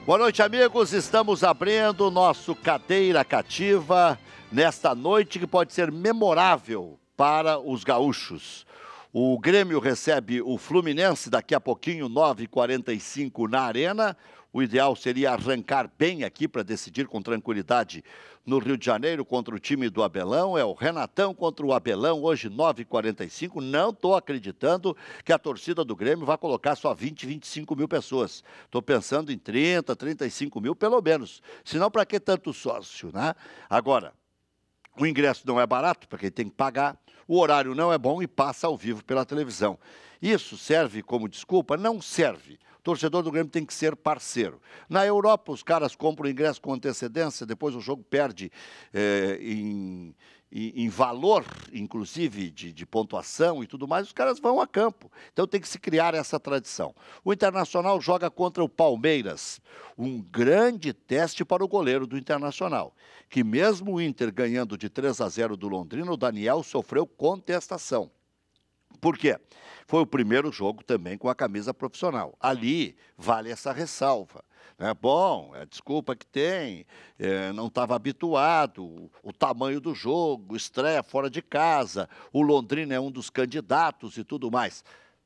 Boa noite, amigos. Estamos abrindo o nosso Cadeira Cativa nesta noite que pode ser memorável para os gaúchos. O Grêmio recebe o Fluminense daqui a pouquinho, 9h45 na Arena. O ideal seria arrancar bem aqui para decidir com tranquilidade no Rio de Janeiro contra o time do Abelão. É o Renatão contra o Abelão, hoje 9h45. Não estou acreditando que a torcida do Grêmio vai colocar só 20, 25 mil pessoas. Estou pensando em 30, 35 mil pelo menos. Senão, para que tanto sócio, né? Agora, o ingresso não é barato, para quem tem que pagar. O horário não é bom e passa ao vivo pela televisão. Isso serve como desculpa? Não serve. O torcedor do Grêmio tem que ser parceiro. Na Europa, os caras compram o ingresso com antecedência, depois o jogo perde em valor, inclusive, de pontuação e tudo mais, os caras vão a campo. Então tem que se criar essa tradição. O Internacional joga contra o Palmeiras. Um grande teste para o goleiro do Internacional, que mesmo o Inter ganhando de 3-0 do Londrina, o Daniel sofreu contestação. Por quê? Foi o primeiro jogo também com a camisa profissional. Ali vale essa ressalva. Bom, é a desculpa que tem, não estava habituado, o tamanho do jogo, estreia fora de casa, o Londrina é um dos candidatos e tudo mais.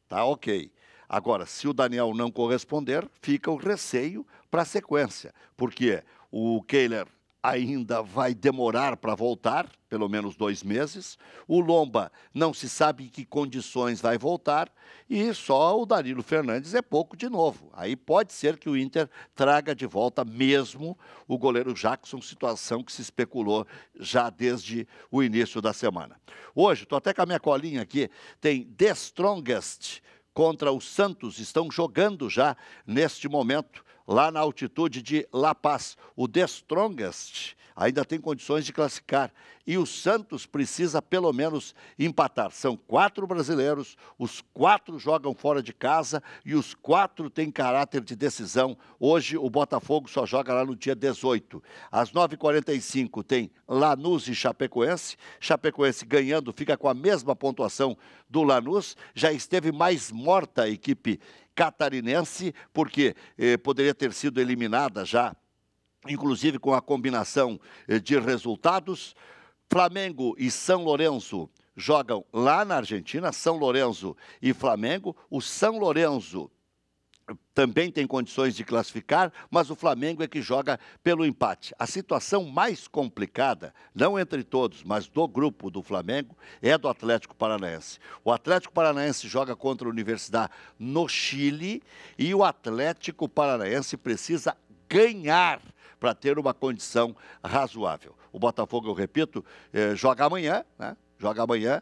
Tá ok. Agora, se o Daniel não corresponder, fica o receio para a sequência, porque o Kehler ainda vai demorar para voltar, pelo menos 2 meses. O Lomba não se sabe em que condições vai voltar. E só o Danilo Fernandes é pouco de novo. Aí pode ser que o Inter traga de volta mesmo o goleiro Jackson, situação que se especulou já desde o início da semana. Hoje, estou até com a minha colinha aqui, tem The Strongest contra o Santos. Estão jogando já neste momento, lá na altitude de La Paz. O The Strongest ainda tem condições de classificar. E o Santos precisa pelo menos empatar. São 4 brasileiros, os 4 jogam fora de casa e os 4 têm caráter de decisão. Hoje o Botafogo só joga lá no dia 18. Às 9h45 tem Lanús e Chapecoense. Chapecoense ganhando, fica com a mesma pontuação do Lanús. Já esteve mais morta a equipe catarinense, porque poderia ter sido eliminada já, inclusive com a combinação de resultados. Flamengo e São Lourenço jogam lá na Argentina, São Lourenço e Flamengo. O São Lourenço também tem condições de classificar, mas o Flamengo é que joga pelo empate. A situação mais complicada, não entre todos, mas do grupo do Flamengo, é do Atlético Paranaense. O Atlético Paranaense joga contra a Universidade no Chile e o Atlético Paranaense precisa ganhar para ter uma condição razoável. O Botafogo, eu repito, joga amanhã, né? Joga amanhã,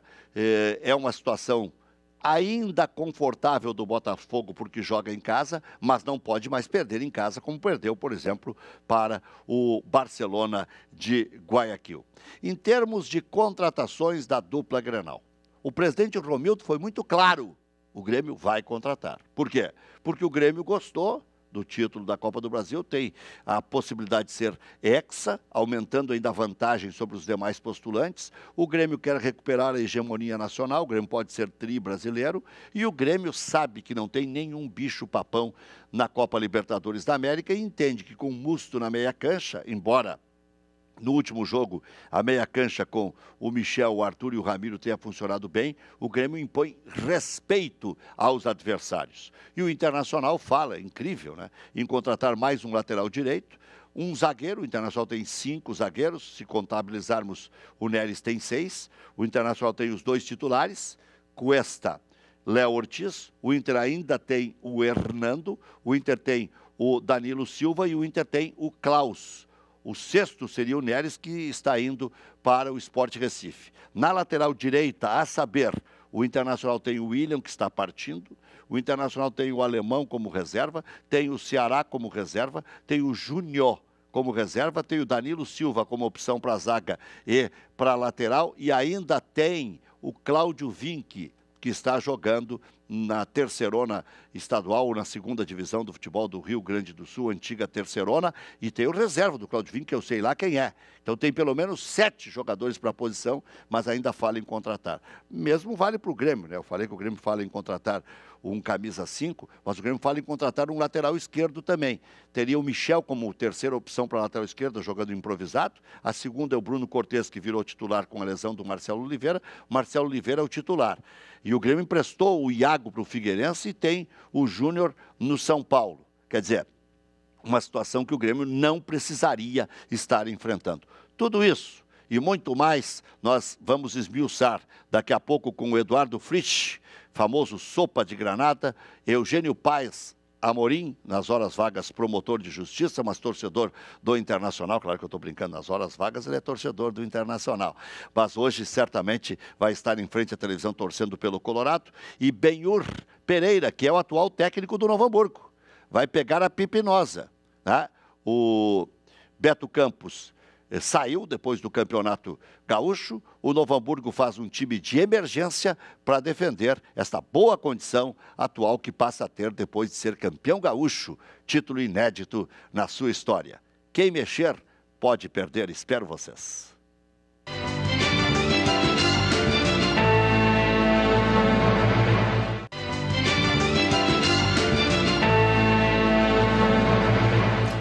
é uma situação ainda confortável do Botafogo porque joga em casa, mas não pode mais perder em casa, como perdeu, por exemplo, para o Barcelona de Guayaquil. Em termos de contratações da dupla Grenal, o presidente Romildo foi muito claro: o Grêmio vai contratar. Por quê? Porque o Grêmio gostou do título da Copa do Brasil, tem a possibilidade de ser hexa, aumentando ainda a vantagem sobre os demais postulantes. O Grêmio quer recuperar a hegemonia nacional, o Grêmio pode ser tri brasileiro, e o Grêmio sabe que não tem nenhum bicho-papão na Copa Libertadores da América e entende que com Musto na meia cancha, embora no último jogo, a meia cancha com o Michel, o Arthur e o Ramiro tenha funcionado bem, o Grêmio impõe respeito aos adversários. E o Internacional fala, incrível, né, em contratar mais um lateral direito, um zagueiro. O Internacional tem 5 zagueiros, se contabilizarmos o Neres tem 6, o Internacional tem os 2 titulares, Cuesta, Léo Ortiz, o Inter ainda tem o Hernando, o Inter tem o Danilo Silva e o Inter tem o Klaus. O 6º seria o Neres, que está indo para o Sport Recife. Na lateral direita, a saber, o Internacional tem o William, que está partindo. O Internacional tem o Alemão como reserva. Tem o Ceará como reserva. Tem o Júnior como reserva. Tem o Danilo Silva como opção para a zaga e para a lateral. E ainda tem o Cláudio Vinck, que está jogando na terceirona estadual ou na segunda divisão do futebol do Rio Grande do Sul, antiga terceirona, e tem o reserva do Claudinho, que eu sei lá quem é. Então tem pelo menos 7 jogadores para a posição, mas ainda fala em contratar. Mesmo vale para o Grêmio, né? Eu falei que o Grêmio fala em contratar um camisa 5, mas o Grêmio fala em contratar um lateral esquerdo também. Teria o Michel como terceira opção para lateral esquerda, jogando improvisado. A segunda é o Bruno Cortes, que virou titular com a lesão do Marcelo Oliveira. O Marcelo Oliveira é o titular. E o Grêmio emprestou o Iago para o Figueirense e tem o Júnior no São Paulo. Quer dizer, uma situação que o Grêmio não precisaria estar enfrentando. Tudo isso e muito mais nós vamos esmiuçar daqui a pouco com o Eduardo Frisch, famoso Sopa de Granada, Eugênio Paes Amorim, nas horas vagas promotor de justiça, mas torcedor do Internacional. Claro que eu estou brincando, nas horas vagas ele é torcedor do Internacional. Mas hoje certamente vai estar em frente à televisão torcendo pelo Colorado. E Benhur Pereira, que é o atual técnico do Novo Hamburgo. Vai pegar a Pipinosa. Né? O Beto Campos saiu depois do Campeonato Gaúcho. O Novo Hamburgo faz um time de emergência para defender esta boa condição atual que passa a ter depois de ser campeão gaúcho, título inédito na sua história. Quem mexer pode perder, espero vocês.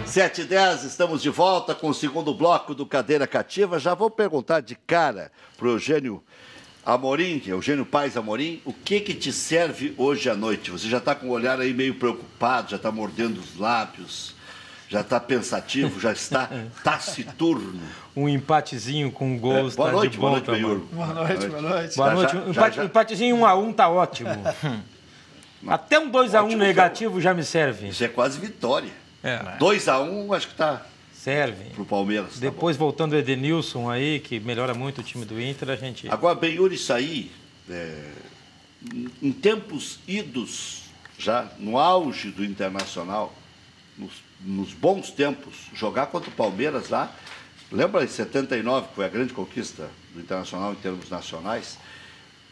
Sete e 10, estamos de volta com o segundo bloco do Cadeira Cativa. Já vou perguntar de cara para o Eugênio Amorim, Eugênio Paes Amorim, o que te serve hoje à noite? Você já está com o olhar aí meio preocupado, já está mordendo os lábios, já está pensativo, já está taciturno. Um empatezinho com gols. Boa noite, de boa volta, noite, Benhur. Boa noite, boa noite. Boa noite. Empatezinho 1-1 tá ótimo. Até um 2-1 negativo já me serve. Isso é quase vitória. 2-1, acho que está. Serve. Para o Palmeiras. Depois, voltando o Edenilson aí, que melhora muito o time do Inter, a gente... Agora, Benhur, isso aí, em tempos idos, já no auge do Internacional, nos bons tempos, jogar contra o Palmeiras lá, lembra em 79, que foi a grande conquista do Internacional em termos nacionais?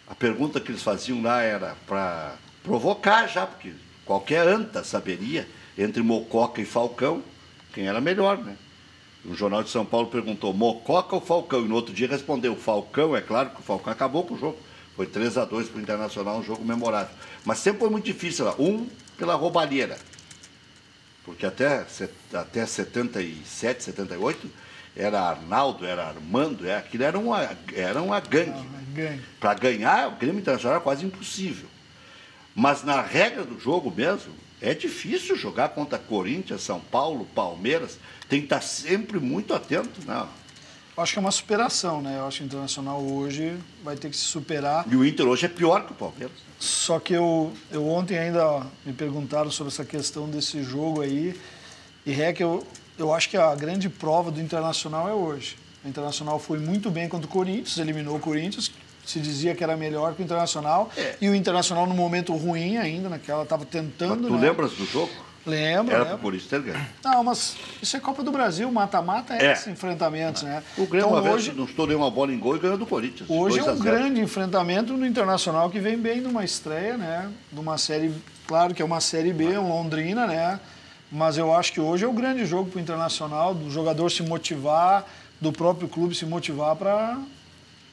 A pergunta que eles faziam lá era para provocar já, porque qualquer anta saberia, entre Mococa e Falcão, quem era melhor, né? O Jornal de São Paulo perguntou, Mococa ou Falcão? E no outro dia respondeu, Falcão. É claro que o Falcão acabou com o jogo. Foi 3-2 para o Internacional, um jogo memorável. Mas sempre foi muito difícil lá. Pela roubalheira. Porque até 77, 78, era Arnaldo, era Armando, aquilo era uma gangue. Para ganhar, o Grêmio Internacional era quase impossível. Mas na regra do jogo mesmo, é difícil jogar contra Corinthians, São Paulo, Palmeiras. Tem que estar sempre muito atento. Não. Eu acho que é uma superação, né? Eu acho que o Internacional hoje vai ter que se superar. E o Inter hoje é pior que o Palmeiras. Só que eu ontem ainda me perguntaram sobre essa questão desse jogo aí. E eu acho que a grande prova do Internacional é hoje. O Internacional foi muito bem contra o Corinthians, eliminou o Corinthians. Se dizia que era melhor que o Internacional. E o Internacional, no momento ruim ainda, naquela, estava tentando. Mas tu lembras do jogo? Lembro. Era pro Corinthians ter ganho. Não, mas isso é Copa do Brasil, mata-mata esses enfrentamentos, né? O Grêmio então, uma vez hoje não estourou uma bola em gol e ganhou do Corinthians. Hoje é um grande enfrentamento no Internacional que vem bem numa estreia, né? Numa série, claro que é uma série B, um Londrina, né? Mas eu acho que hoje é o grande jogo pro Internacional, do jogador se motivar, do próprio clube se motivar para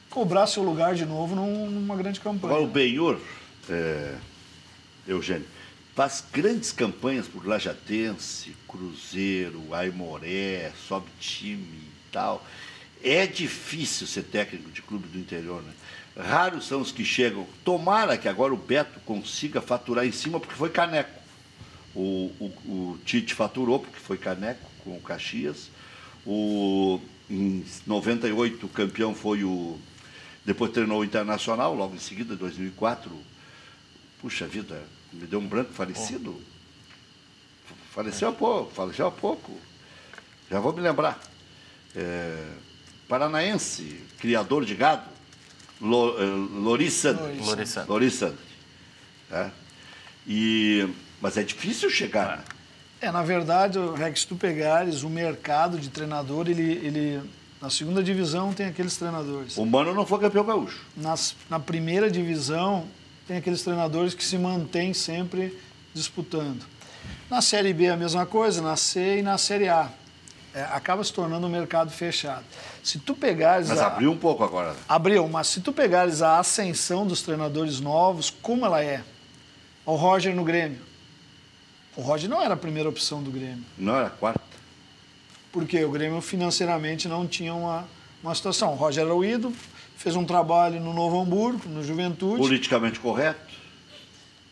cobrar seu lugar de novo numa grande campanha. Agora o Benhur, Eugênio, faz grandes campanhas por Lajadense, Cruzeiro, Aimoré, sobe time e tal. É difícil ser técnico de clube do interior, né? Raros são os que chegam. Tomara que agora o Beto consiga faturar em cima, porque foi caneco. O Tite faturou, porque foi caneco com o Caxias. Em 98, o campeão foi o... Depois treinou o Internacional, logo em seguida, 2004. Puxa vida, me deu um branco falecido. Faleceu há pouco. Já vou me lembrar. Paranaense, criador de gado, Loris Sandri. Mas é difícil chegar. Na verdade, Rex, se tu pegares o mercado de treinador, ele na segunda divisão tem aqueles treinadores. O Mano não foi campeão gaúcho. Na primeira divisão, tem aqueles treinadores que se mantêm sempre disputando. Na Série B a mesma coisa, na C e na Série A. Acaba se tornando um mercado fechado. Se tu pegares... Mas abriu um pouco agora. Abriu, mas se tu pegares a ascensão dos treinadores novos, como ela é? O Roger no Grêmio. O Roger não era a primeira opção do Grêmio. Não, era a quarta. Porque o Grêmio financeiramente não tinha uma situação. O Roger era o ídolo, fez um trabalho no Novo Hamburgo, no Juventude. Politicamente correto.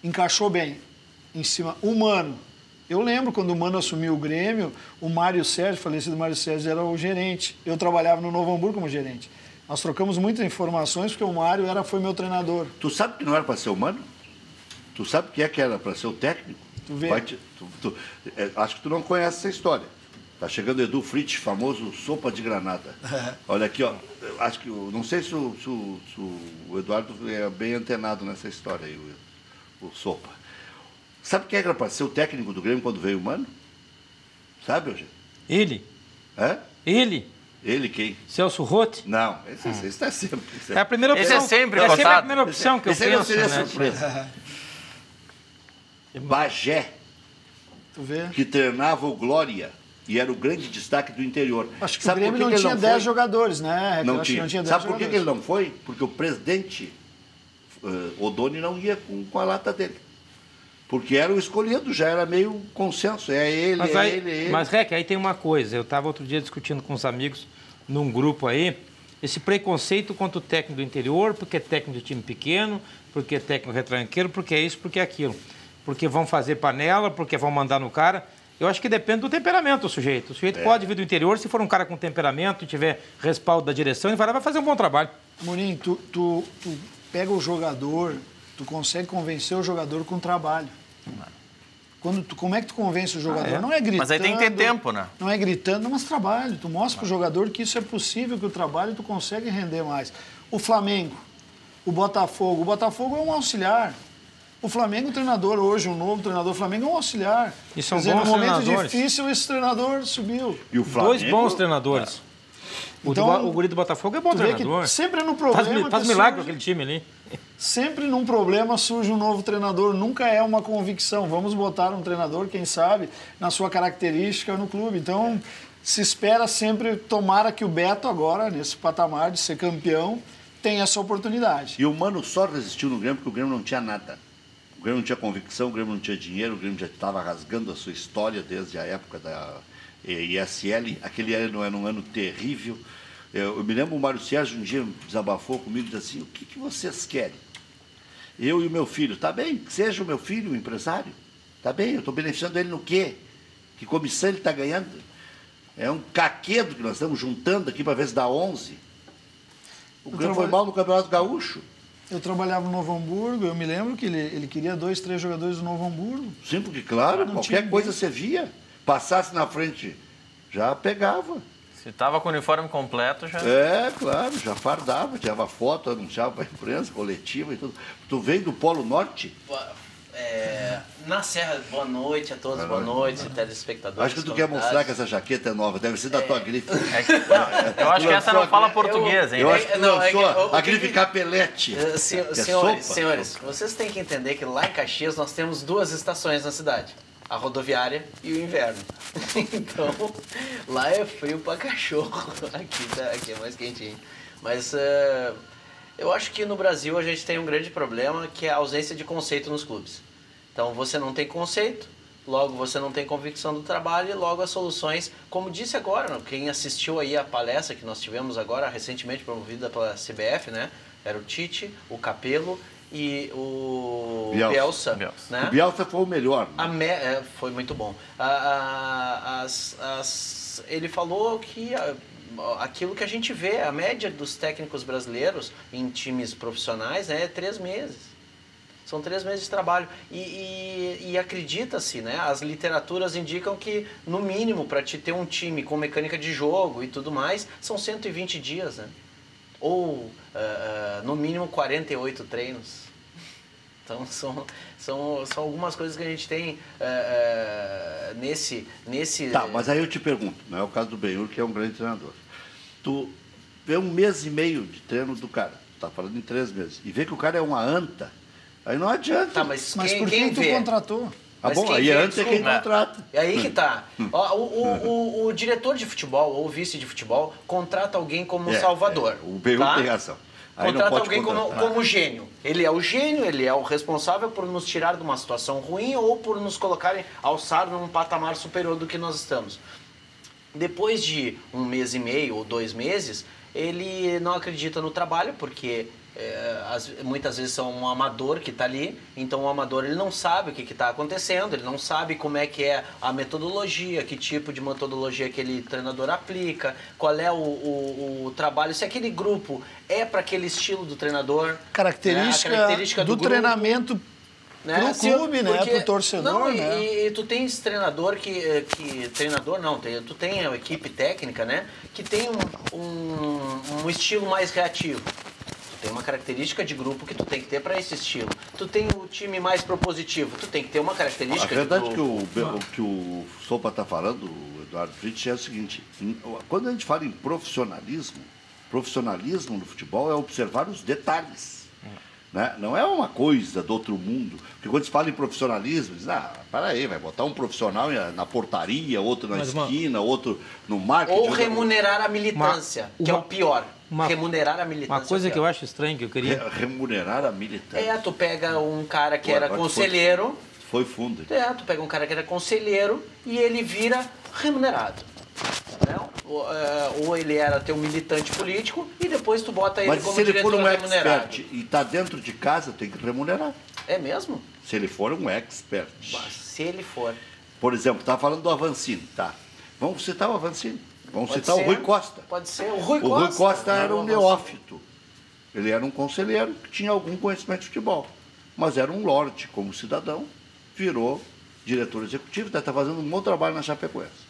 Encaixou bem. Em cima, o Mano. Eu lembro quando o Mano assumiu o Grêmio, o Mário Sérgio, falecido Mário Sérgio, era o gerente. Eu trabalhava no Novo Hamburgo como gerente. Nós trocamos muitas informações porque o Mário foi meu treinador. Tu sabe que não era para ser o Mano? Tu sabe que era para ser o técnico? Tu vê. Acho que tu não conhece essa história. Tá chegando o Edu Fritz, famoso sopa de granada. Olha aqui, ó. Acho que, não sei se o Eduardo é bem antenado nessa história aí, o sopa. Sabe quem era para ser o técnico do Grêmio quando veio o Mano? Sabe, Eugênio? Ele. É? Ele. Ele quem? Celso Roth? Não, esse está sempre. É a primeira opção. Esse é sempre a cotado. primeira opção que eu esse penso, seria né? surpresa. Bagé, Tu vê? que treinava o Glória e era o grande destaque do interior. Acho que Sabe o Grêmio por que não que ele tinha 10 foi? jogadores, né? Não Eu acho que tinha. não tinha 10 Sabe por que jogadores. ele não foi? Porque o presidente Odoni não ia com a lata dele. Porque era o escolhido, já era meio consenso. É ele, Mas, é ele. Mas, Rec, aí tem uma coisa. Eu estava outro dia discutindo com os amigos num grupo aí, esse preconceito contra o técnico do interior, porque é técnico de time pequeno, porque é técnico retranqueiro, porque é isso, porque é aquilo. Porque vão fazer panela, porque vão mandar no cara. Eu acho que depende do temperamento do sujeito. O sujeito pode vir do interior, se for um cara com temperamento e tiver respaldo da direção, ele vai fazer um bom trabalho. Amorim, tu pega o jogador, tu consegue convencer o jogador com trabalho. Como é que tu convence o jogador? Não é gritando. Mas aí tem que ter tempo, né? Não é gritando, mas trabalho. Tu mostra pro jogador que isso é possível, que o trabalho tu consegue render mais. O Flamengo, o Botafogo é um auxiliar. O Flamengo, o treinador hoje, um novo treinador, o Flamengo é um auxiliar. E são Quer dizer, bons no momento treinadores. difícil, esse treinador subiu. E o Flamengo, Dois bons treinadores. Então, o guri do Botafogo é bom Tu vê treinador. que sempre no problema... Faz que milagre com surge- aquele time ali. Sempre num problema surge um novo treinador, nunca é uma convicção. Vamos botar um treinador, quem sabe, na sua característica no clube. Então, se espera sempre, tomara que o Beto agora, nesse patamar de ser campeão, tenha essa oportunidade. E o Mano só resistiu no Grêmio porque o Grêmio não tinha nada. O Grêmio não tinha convicção, o Grêmio não tinha dinheiro, o Grêmio já estava rasgando a sua história desde a época da ISL. Aquele ano era um ano terrível. Eu me lembro, o Mário Sérgio um dia desabafou comigo e disse assim, o que vocês querem? Eu e o meu filho, tá bem, que seja o meu filho o empresário, tá bem, eu estou beneficiando ele no quê? Que comissão ele está ganhando? É um caquedo que nós estamos juntando aqui para ver se dá 11. O Grêmio foi mal no Campeonato Gaúcho. Eu trabalhava no Novo Hamburgo, eu me lembro que ele queria 2, 3 jogadores do Novo Hamburgo. Sim, porque, claro, Não qualquer tinha coisa você via. Passasse na frente, já pegava. Se tava com o uniforme completo, já... É, claro, já fardava, tirava foto, anunciava para a imprensa, coletiva e tudo. Tu veio do Polo Norte? Na Serra, boa noite a todos, boa noite, telespectadores. Acho que tu quer mostrar que essa jaqueta é nova, deve ser da tua grife. Eu acho que essa não fala português, hein? Eu acho que Não, lançou a grife Capelete. Senhores, vocês têm que entender que lá em Caxias nós temos 2 estações na cidade. A rodoviária e o inverno. Então, lá é frio pra cachorro. Aqui é mais quentinho. Mas eu acho que no Brasil a gente tem um grande problema, que é a ausência de conceito nos clubes. Então, você não tem conceito, logo você não tem convicção do trabalho e logo as soluções, como disse agora, quem assistiu aí a palestra que nós tivemos agora, recentemente promovida pela CBF, né? Era o Tite, o Capello e o Bielsa. Né? O Bielsa foi o melhor. Né? Foi muito bom. Ele falou que aquilo que a gente vê, a média dos técnicos brasileiros em times profissionais é 3 meses. São 3 meses de trabalho. E acredita-se, né? As literaturas indicam que, no mínimo, para te ter um time com mecânica de jogo e tudo mais, são 120 dias, né? Ou, no mínimo, 48 treinos. Então, são algumas coisas que a gente tem nesse... Tá, mas aí eu te pergunto, não é o caso do Benhur, que é um grande treinador. Tu vê 1 mês e meio de treino do cara, tá falando em 3 meses, e vê que o cara é uma anta, Aí não adianta. Tá, mas Mas quem, por quem que tu vê? contratou? Ah, Mas bom, quem aí vê, antes é quem desculpa. contrata. É aí que tá. Ó, o diretor de futebol ou o vice de futebol contrata alguém como salvador. O Beirut tá? tem razão. Aí não Contrata pode alguém contratar. como gênio. Ele é o gênio, ele é o responsável por nos tirar de uma situação ruim ou por nos colocarem, alçar num patamar superior do que nós estamos. Depois de 1 mês e meio ou 2 meses, ele não acredita no trabalho, porque muitas vezes é um amador que está ali, então o amador ele não sabe o que está acontecendo, ele não sabe como é que é a metodologia, que tipo de metodologia aquele treinador aplica, qual é o trabalho, se aquele grupo é para aquele estilo do treinador. Característica, né, a característica do grupo, treinamento né? pro clube, né? Pro torcedor, não, né? E tu tens treinador treinador não, tu tem a equipe técnica, né? Que tem um estilo mais reativo. Tu tem uma característica de grupo que tu tem que ter para esse estilo. Tu tem o time mais propositivo, tu tem que ter uma característica A verdade de que o Sopa está falando, o Eduardo Fritz, é o seguinte: quando a gente fala em profissionalismo no futebol é observar os detalhes. Né? Não é uma coisa do outro mundo. Porque quando se fala em profissionalismo, diz, peraí, vai botar um profissional na portaria, outro na esquina, outro no marketing. ou remunerar a militância, que é o pior. Remunerar a militância. Uma coisa que eu acho estranho, que eu queria... Remunerar a militância. Tu pega um cara que era conselheiro... Foi fundo. Tu pega um cara que era conselheiro e ele vira remunerado. Né? Ou ele era teu militante político e depois tu bota ele como diretor remunerado. Mas se ele for um expert e está dentro de casa, tem que remunerar. É mesmo? Se ele for um expert. Se ele for. Por exemplo, estava falando do Avancini, tá? Vamos citar o Avancini. Vamos Pode citar ser. o Rui Costa. Pode ser. O Rui Costa era um neófito. Ele era um conselheiro que tinha algum conhecimento de futebol. Mas era um lorde como cidadão, virou diretor executivo, está fazendo um bom trabalho na Chapecoense.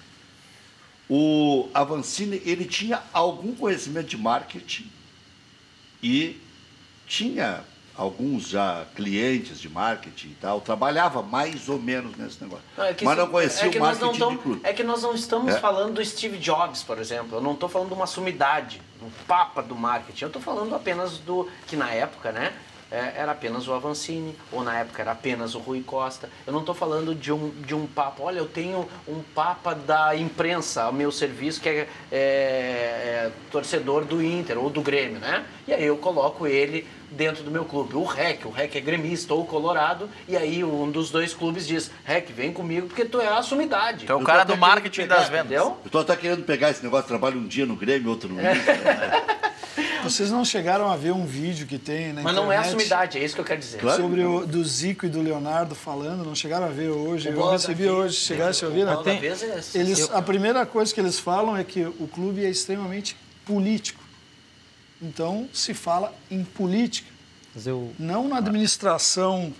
O Avancini, ele tinha algum conhecimento de marketing e tinha alguns já clientes de marketing e tal, trabalhava mais ou menos nesse negócio. Mas não conhecia o marketing de clube. É que nós não estamos falando do Steve Jobs, por exemplo. Eu não estou falando de uma sumidade, um papa do marketing. Eu estou falando apenas do que na época, né? Era apenas o Avancini, ou na época era apenas o Rui Costa. Eu não estou falando de um papa. Olha, eu tenho um papa da imprensa ao meu serviço, que é torcedor do Inter ou do Grêmio, né? E aí eu coloco ele dentro do meu clube. O REC é gremista ou colorado, e aí um dos dois clubes diz, REC, vem comigo, porque tu é a sumidade. Tu é o cara do marketing das vendas. Entendeu? Eu estou até querendo pegar esse negócio, trabalho um dia no Grêmio, outro no Inter. Vocês não chegaram a ver um vídeo que tem na Mas internet? não é a sumidade, é isso que eu quero dizer. Claro. Sobre do Zico e do Leonardo falando, não chegaram a ver hoje. Eu Bola recebi da hoje, chegasse a ouvir? Bola da vez é essa. A primeira coisa que eles falam é que o clube é extremamente político. Então, se fala em política. Não na administração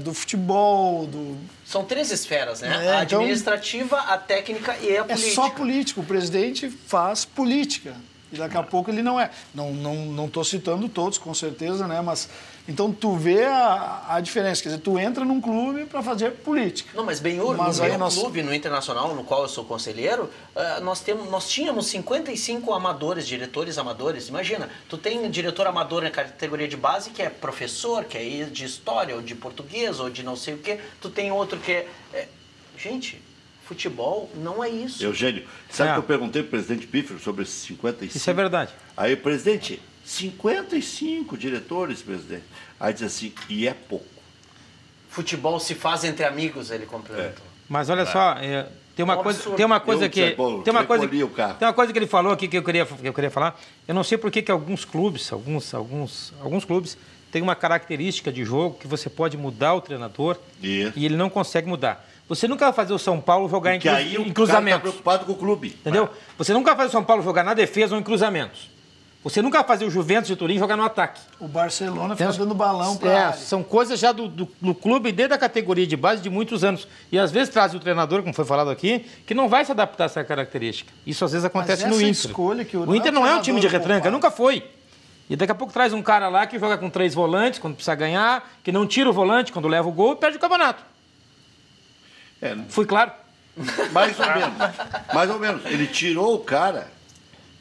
do futebol, São 3 esferas, né? É, a então- administrativa, a técnica e a É política. só político. O presidente faz política. E daqui a pouco ele não é. Não estou citando todos, com certeza, né? Mas então tu vê a diferença. Quer dizer, tu entra num clube para fazer política. Não, mas Benhur, Mas no aí meu nós- clube, no Internacional, no qual eu sou conselheiro, nós tínhamos 55 amadores, diretores amadores. Imagina, tu tem diretor amador na categoria de base que é professor, que é de história, ou de português, ou de não sei o quê. Tu tem outro que é... Gente, futebol não é isso. Eugênio, sabe que eu perguntei para o presidente Pífero sobre esses 55? Isso é verdade. Aí, presidente, 55 diretores, presidente. Aí diz assim, e é pouco. Futebol se faz entre amigos, ele complementou. Mas olha só, tem uma coisa que ele falou aqui que eu queria falar. Eu não sei por que alguns clubes têm uma característica de jogo que você pode mudar o treinador e ele não consegue mudar. Você nunca vai fazer o São Paulo jogar em cruzamentos. Está preocupado com o clube. Entendeu? Você nunca vai fazer o São Paulo jogar na defesa ou em cruzamentos. Você nunca vai fazer o Juventus de Turim jogar no ataque. O Barcelona fica dando balão para... São coisas já do clube desde a categoria de base de muitos anos. E às vezes traz o treinador, como foi falado aqui, que não vai se adaptar a essa característica. Isso às vezes acontece no Inter. Escolha que o Inter não é um time de retranca, nunca foi. E daqui a pouco traz um cara lá que joga com 3 volantes quando precisa ganhar, que não tira o volante quando leva o gol e perde o campeonato. Fui claro? Mais ou menos. Mais ou menos. Ele tirou o cara,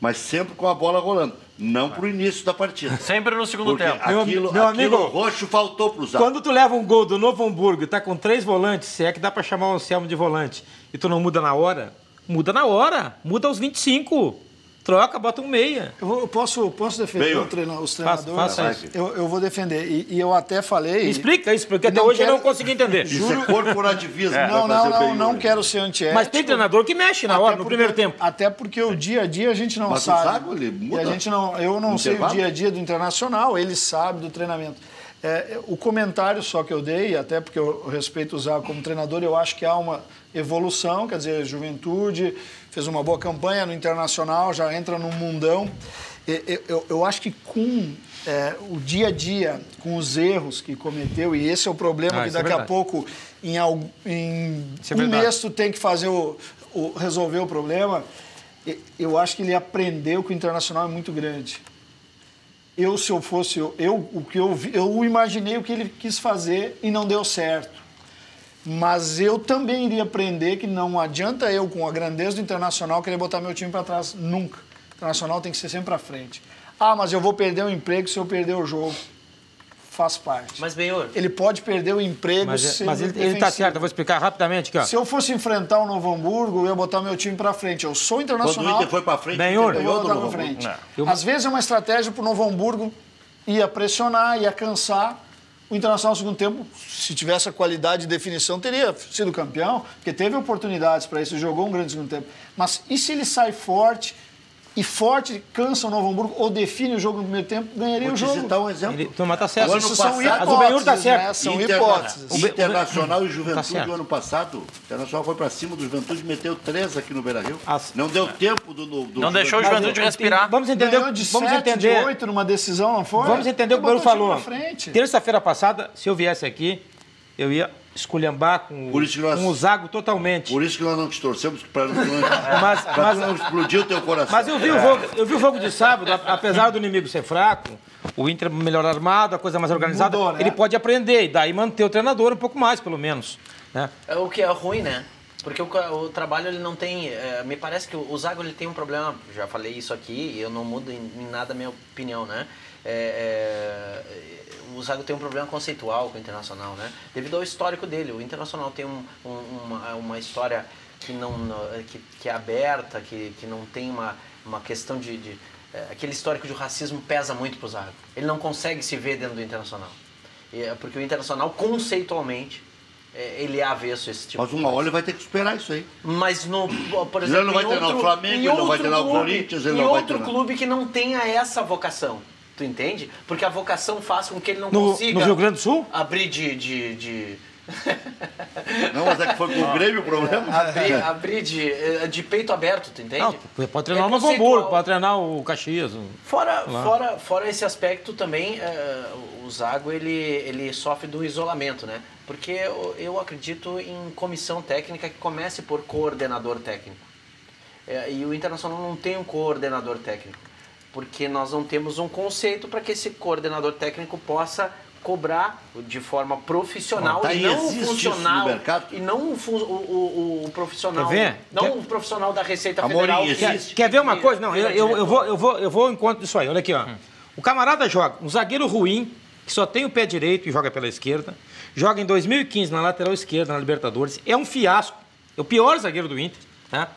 mas sempre com a bola rolando. não pro início da partida. Sempre no segundo Porque tempo. Meu amigo, aquilo roxo faltou pro Zago. Quando tu leva um gol do Novo Hamburgo e tá com 3 volantes, se é que dá pra chamar o Anselmo de volante, e tu não muda na hora, muda na hora. Muda aos 25. Troca, bota um meia. Eu posso defender os treinadores? Faça isso. Eu vou defender. E eu até falei... Me explica isso, porque até hoje eu não consegui entender. Isso é corporativismo. Não quero ser antiético. Mas tem treinador que mexe na hora, no primeiro tempo. Até porque o dia a dia a gente não sabe. O Zago, ele muda. Eu não sei o dia a dia do Internacional, ele sabe do treinamento. O comentário só que eu dei, até porque eu respeito o Zago como treinador, eu acho que há uma evolução, quer dizer, Juventude fez uma boa campanha no Internacional, já entra no mundão. Eu acho que com o dia a dia, com os erros que cometeu, e esse é o problema que daqui a pouco, em um mês, tu tem que fazer resolver o problema, eu acho que ele aprendeu que o Internacional é muito grande. Se eu fosse eu imaginei o que ele quis fazer e não deu certo. Mas eu também iria aprender que não adianta eu, com a grandeza do Internacional, querer botar meu time para trás. Nunca. O Internacional tem que ser sempre à frente. Mas eu vou perder o emprego se eu perder o jogo. Faz parte. Mas, Benhor... Ele pode perder o emprego mas ele está certo, eu vou explicar rapidamente aqui. Ó. Se eu fosse enfrentar o Novo Hamburgo, eu ia botar meu time para frente. Eu sou Internacional... Quando o Inter foi para frente, Benhor, eu vou botar para frente. Às vezes é uma estratégia para o Novo Hamburgo ia pressionar, ia cansar. O Internacional, no segundo tempo, se tivesse a qualidade de definição, teria sido campeão, porque teve oportunidades para isso, jogou um grande segundo tempo. Mas e se ele sai forte, cansa o Novo Hamburgo, ou define o jogo no primeiro tempo, ganharia o jogo? Vou te citar um exemplo. Mas tá certo. Isso são hipóteses, mas o Benhur tá certo. Né? São hipóteses. Internacional e Juventude certo. do ano passado. O Internacional foi para cima do Juventude e meteu 3 aqui no Beira-Rio. Não deu tempo do Não deixou o Juventude respirar. Vamos entender. Ganhou de 7, de 8 numa decisão, não foi? Vamos entender o que o Benhur falou. Frente. Terça-feira passada, se eu viesse aqui, eu ia esculhambar com o Zago totalmente. Por isso que nós não te torcemos para não explodir o teu coração. Mas eu vi o jogo de sábado, apesar do inimigo ser fraco, o Inter melhor armado, a coisa mais organizada, Mudou, né? ele pode aprender e daí manter o treinador um pouco mais, pelo menos. Né? É o que é ruim, né? Porque o trabalho ele não tem... me parece que o Zago ele tem um problema, já falei isso aqui, e eu não mudo em nada a minha opinião, né? O Zago tem um problema conceitual com o Internacional, né? Devido ao histórico dele. O Internacional tem uma história que é aberta, que não tem uma questão de aquele histórico de racismo pesa muito pro Zago. Ele não consegue se ver dentro do Internacional. Porque o Internacional, conceitualmente, ele é avesso a esse tipo Mas de uma coisa. hora ele vai ter que superar isso aí. Mas, por exemplo, Ele não vai treinar o Flamengo, ele não vai treinar o Corinthians, ele não vai treinar. clube que não tenha essa vocação. Tu entende? Porque a vocação faz com que ele não consiga... No Rio Grande do Sul? Abrir Não, mas é que foi com o Grêmio o problema. abrir de peito aberto, tu entende? Não, pode treinar o Novo Hamburgo, pode treinar o Caxias. Fora esse aspecto também, o Zago ele sofre do isolamento, né? Porque eu acredito em comissão técnica que comece por coordenador técnico. E o Internacional não tem um coordenador técnico. Porque nós não temos um conceito para que esse coordenador técnico possa cobrar de forma profissional e não funcional e não o profissional, o profissional da Receita Federal. Quer ver uma coisa? Não, eu vou ao encontro disso aí. Olha aqui, ó. O camarada joga um zagueiro ruim, que só tem o pé direito e joga pela esquerda. Joga em 2015 na lateral esquerda, na Libertadores. É um fiasco. É o pior zagueiro do Inter, tá?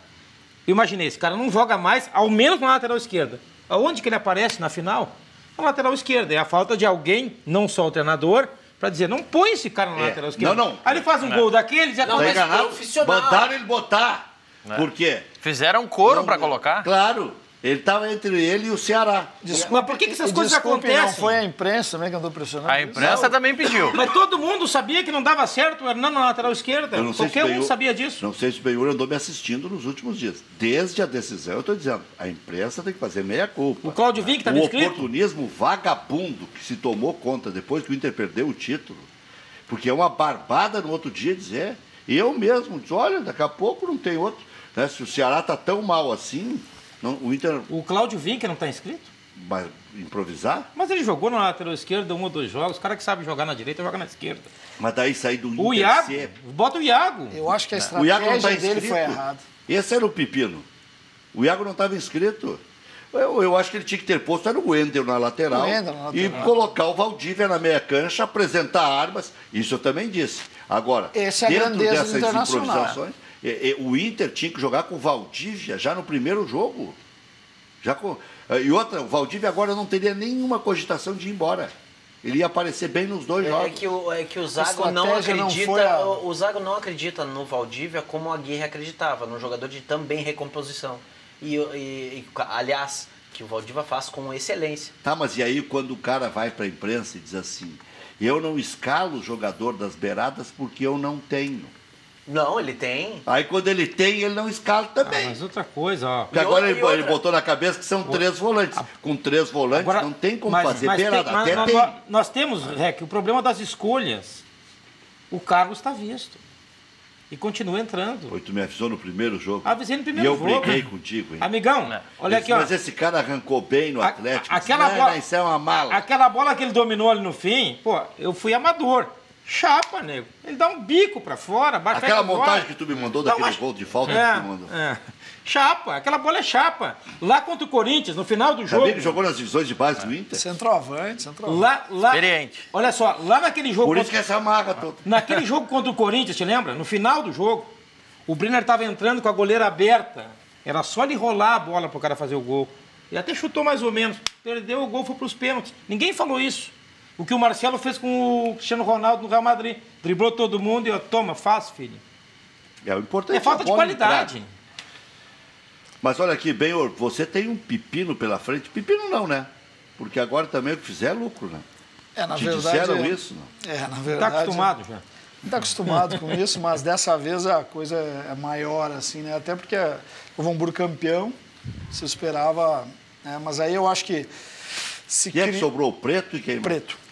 Eu imaginei, esse cara não joga mais, ao menos na lateral esquerda. Aonde que ele aparece na final? Na lateral esquerda. É a falta de alguém, não só o treinador, para dizer, não põe esse cara na lateral esquerda. Não. Aí ele faz um gol daqueles e não, mas profissional. Mandaram ele botar. Por quê? Fizeram um coro para colocar? Claro. Ele estava entre ele e o Ceará. Mas por que essas coisas acontecem? Não foi a imprensa também que andou pressionando? A imprensa também pediu. Mas todo mundo sabia que não dava certo o Hernando na lateral esquerda. Qualquer um sabia disso. Não sei se o Benhur andou me assistindo nos últimos dias. Desde a decisão, eu estou dizendo, a imprensa tem que fazer meia-culpa. O Claudio Vinck estava inscrito. O oportunismo vagabundo que se tomou conta depois que o Inter perdeu o título. Porque é uma barbada no outro dia dizer. Eu mesmo, olha, daqui a pouco não tem outro. Né? Se o Ceará está tão mal assim... O Claudio Vinck não está inscrito? Mas improvisar? Mas ele jogou na lateral esquerda 1 ou 2 jogos. O cara que sabe jogar na direita, joga na esquerda. Mas daí sair do Inter... O Iago, bota o Iago. Eu acho que a estratégia dele foi errada. Esse era o pepino. O Iago não estava inscrito. Eu acho que ele tinha que ter posto era o Wendel na lateral, e colocar o Valdívia na meia cancha, apresentar armas. Isso eu também disse. Agora, essa é a dentro grandeza dessas improvisações, o Inter tinha que jogar com o Valdívia já no primeiro jogo. E outra, o Valdívia agora não teria nenhuma cogitação de ir embora. Ele ia aparecer bem nos dois jogos. É que o Zago não acredita. O Zago não acredita no Valdívia como a Aguirre acreditava, num jogador de também recomposição. Aliás, que o Valdívia faz com excelência. Tá, mas e aí quando o cara vai para a imprensa e diz assim, eu não escalo o jogador das beiradas porque eu não tenho. Não, ele tem. Aí quando ele tem, ele não escala também. Mas outra coisa, ó. Porque agora ele botou na cabeça que são 3 volantes. Com 3 volantes agora, não tem como fazer beirada. Nós temos, Rec, o problema das escolhas. O Carlos está visto. E continua entrando. Pô, tu me avisou no primeiro jogo. Avisei no primeiro jogo. E eu briguei contigo, hein? Amigão, olha aqui, ó. Mas esse cara arrancou bem no Atlético. Isso é uma mala. Aquela bola que ele dominou ali no fim, pô, eu fui amador. Chapa, nego. Ele dá um bico pra fora, bate aquela montagem que tu me mandou daquele gol de falta que tu mandou. Chapa, aquela bola é chapa. Lá contra o Corinthians, no final do jogo. Sabia que jogou nas divisões de base do Inter? Centroavante. Lá, experiente. Olha só, lá naquele jogo. Por isso que essa marca toda. Naquele jogo contra o Corinthians, te lembra? No final do jogo, o Brenner estava entrando com a goleira aberta. Era só ele rolar a bola pro cara fazer o gol. E até chutou mais ou menos. Perdeu o gol, foi pros pênaltis. Ninguém falou isso. O que o Marcelo fez com o Cristiano Ronaldo no Real Madrid. Driblou todo mundo e, toma, faz, filho. O importante é falta de qualidade. Entrar. Mas olha aqui, Benhor, você tem um pepino pela frente. Pepino não, né? Porque agora também o que fizer é lucro, né? Na Te verdade... disseram isso, não? Na verdade... Tá acostumado já? Está acostumado com isso, mas dessa vez a coisa é maior, assim, né? Até porque o Novo Hamburgo campeão, se esperava... Né? Mas aí eu acho que... Quem é que sobrou? O Preto e quem? Preto.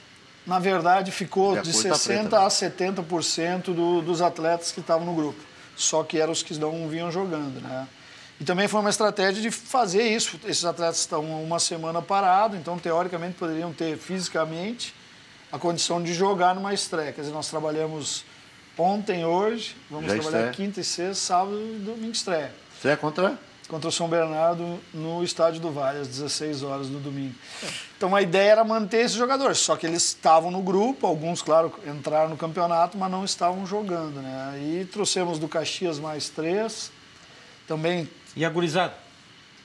Na verdade, ficou de 60% a 70% dos atletas que estavam no grupo. Só que eram os que não vinham jogando, né? E também foi uma estratégia de fazer isso. Esses atletas estão uma semana parados, então, teoricamente, poderiam ter fisicamente a condição de jogar numa estreia. Quer dizer, nós trabalhamos ontem, hoje, vamos trabalhar quinta e sexta, sábado e domingo estreia. Estreia contra o São Bernardo no Estádio do Vale, às 16 horas do domingo. Então a ideia era manter esses jogadores, só que eles estavam no grupo, alguns, claro, entraram no campeonato, mas não estavam jogando, né? Aí trouxemos do Caxias mais 3, também... E a gurizada?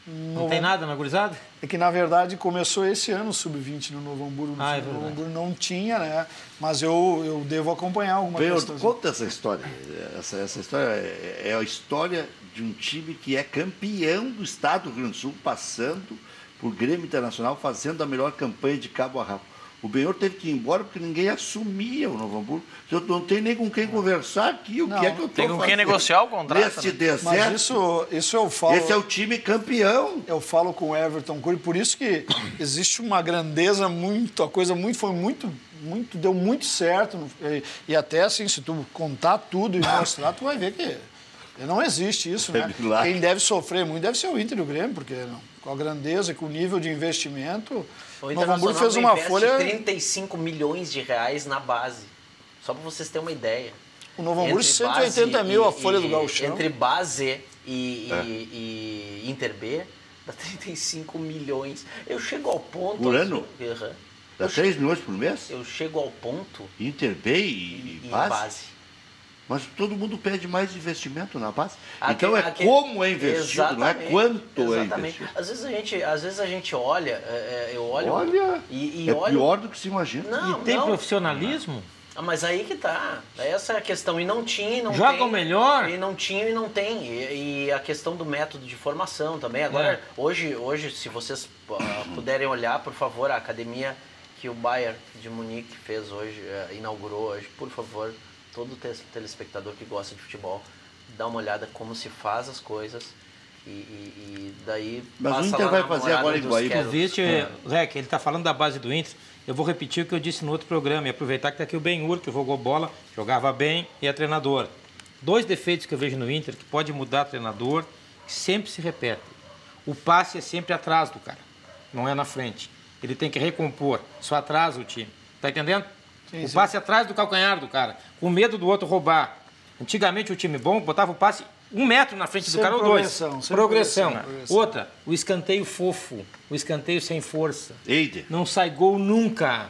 Não tem nada na gurizada? É que, na verdade, começou esse ano o Sub-20 no Novo Hamburgo. É Novo Hamburgo não tinha, né? Mas eu devo acompanhar alguma questão. Conta essa história. Essa história é a história de um time que é campeão do estado do Rio Grande do Sul, passando por Grêmio Internacional, fazendo a melhor campanha de cabo a rabo. O Benhor teve que ir embora porque ninguém assumia o Novo Hamburgo. Eu não tenho nem com quem conversar aqui. O que é que eu estou fazendo? Tem com quem negociar o contrato. Nesse deserto. Mas isso eu falo... Esse é o time campeão. Eu falo com o Everton Cury, por isso que existe uma grandeza muito... deu muito certo. E até assim, se tu contar tudo e mostrar, tu vai ver que não existe isso, né? Quem deve sofrer muito deve ser o Inter e o Grêmio, porque com a grandeza e com o nível de investimento... O Novo Hamburgo fez uma folha... 35 milhões de reais na base. Só para vocês terem uma ideia. O Novo Hamburgo, 180 mil a folha do Gauchão. Entre base e Inter B, dá 35 milhões. Eu chego ao ponto... Por ano? Dá 3 milhões por mês? Eu chego ao ponto... Inter B e base? Mas todo mundo pede mais investimento na base. Então como é investido, não é quanto é investido. Às vezes a gente olha, eu olho... Olha, pior do que se imagina. Não, tem profissionalismo? Mas aí que tá. Essa é a questão. E não tinha e não tem. Joga melhor? E não tinha e não tem. E a questão do método de formação também. Agora, hoje, se vocês puderem olhar, por favor, a academia que o Bayern de Munique fez hoje, inaugurou hoje, por favor... Todo telespectador que gosta de futebol, dá uma olhada como se faz as coisas e daí... Mas o Inter vai fazer agora em Guaíba. Rec, ele está falando da base do Inter. Eu vou repetir o que eu disse no outro programa e aproveitar que está aqui o Benhur, que jogou bola, jogava bem e é treinador. 2 defeitos que eu vejo no Inter, que pode mudar treinador, que sempre se repetem. O passe é sempre atrás do cara, não é na frente. Ele tem que recompor, só atrasa o time. Tá entendendo? Sim, o passe atrás do calcanhar do cara, com medo do outro roubar. Antigamente o time bom botava o passe 1 metro na frente do Sempre cara ou 2. progressão, sempre Progressão. progressão. Outra, o escanteio fofo, o escanteio sem força. Eide. Não sai gol nunca.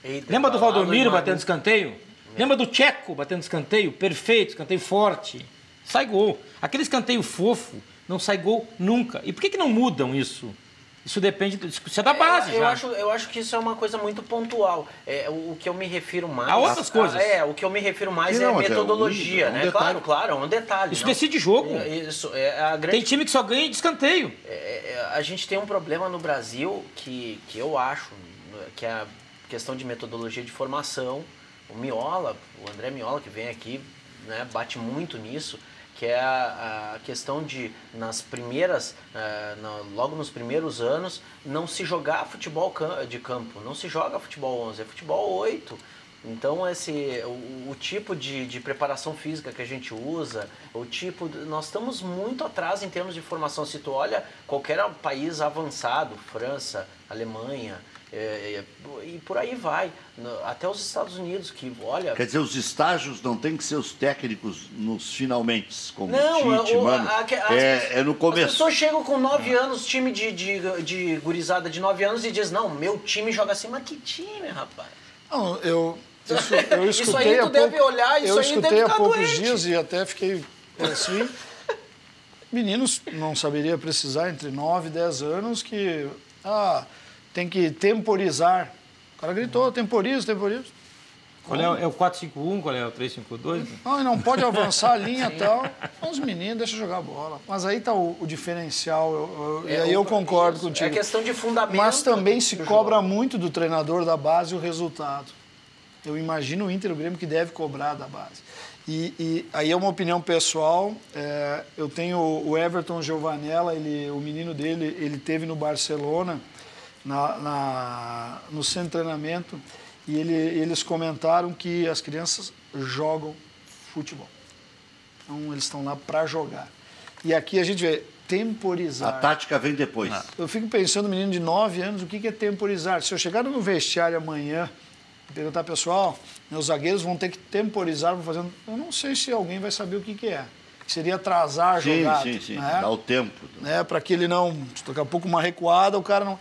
Eita, Lembra do balado, Valdomiro mano. batendo escanteio? Lembra do Tcheco batendo escanteio? Perfeito, escanteio forte. Sai gol. Aquele escanteio fofo não sai gol nunca. E por que não mudam isso? Isso depende, isso é da base eu já. acho que isso é uma coisa muito pontual. O que eu me refiro mais... Há outras coisas. O que eu me refiro mais Não, é mas é metodologia, um né? detalhe. Claro, é um detalhe. Isso não. decide jogo. Isso, a grande Tem time que só ganha de escanteio. a gente tem um problema no Brasil que eu acho que é a questão de metodologia de formação. O Miola, o André Miola, que vem aqui, né, bate muito nisso, que é a questão de, logo nos primeiros anos, não se jogar futebol de campo, não se joga futebol 11, é futebol 8. Então, o tipo de preparação física que a gente usa, nós estamos muito atrás em termos de formação. Se tu olha qualquer país avançado, França, Alemanha, e por aí vai, até os Estados Unidos, que olha... Quer dizer, os estágios não tem que ser os técnicos nos finalmente, como Não, Tite, mano. É no As começo. pessoas chegam com 9 anos, time de gurizada de 9 anos, e diz, não, meu time joga assim. Mas que time, rapaz? Não, eu escutei Isso aí tu há deve pouco, olhar, isso eu aí deve escutei há ficar poucos doente. dias e até fiquei assim. Meninos, não saberia precisar, entre 9 e 10 anos, que tem que temporizar. O cara gritou, temporiza. Qual é o 4-5-1, qual é o 3-5-2? Não, e não pode avançar a linha e tal. Os meninos, deixa jogar bola. Mas aí está o diferencial, e aí eu concordo contigo. É questão de fundamento. Mas também se do cobra jogo. muito do treinador da base o resultado. Eu imagino o Inter e o Grêmio que deve cobrar da base. E aí é uma opinião pessoal. Eu tenho o Everton Giovanella, o menino dele, ele teve no Barcelona, no centro de treinamento, e eles comentaram que as crianças jogam futebol. Então, eles estão lá para jogar. E aqui a gente vê temporizar. A tática vem depois. Eu fico pensando, menino de 9 anos, o que é temporizar? Se eu chegar no vestiário amanhã e perguntar, pessoal, meus zagueiros vão ter que temporizar, eu não sei se alguém vai saber o que é. Que seria atrasar a jogada. Sim. Né? Dá o tempo. Para que ele não... Daqui a pouco uma recuada, o cara não...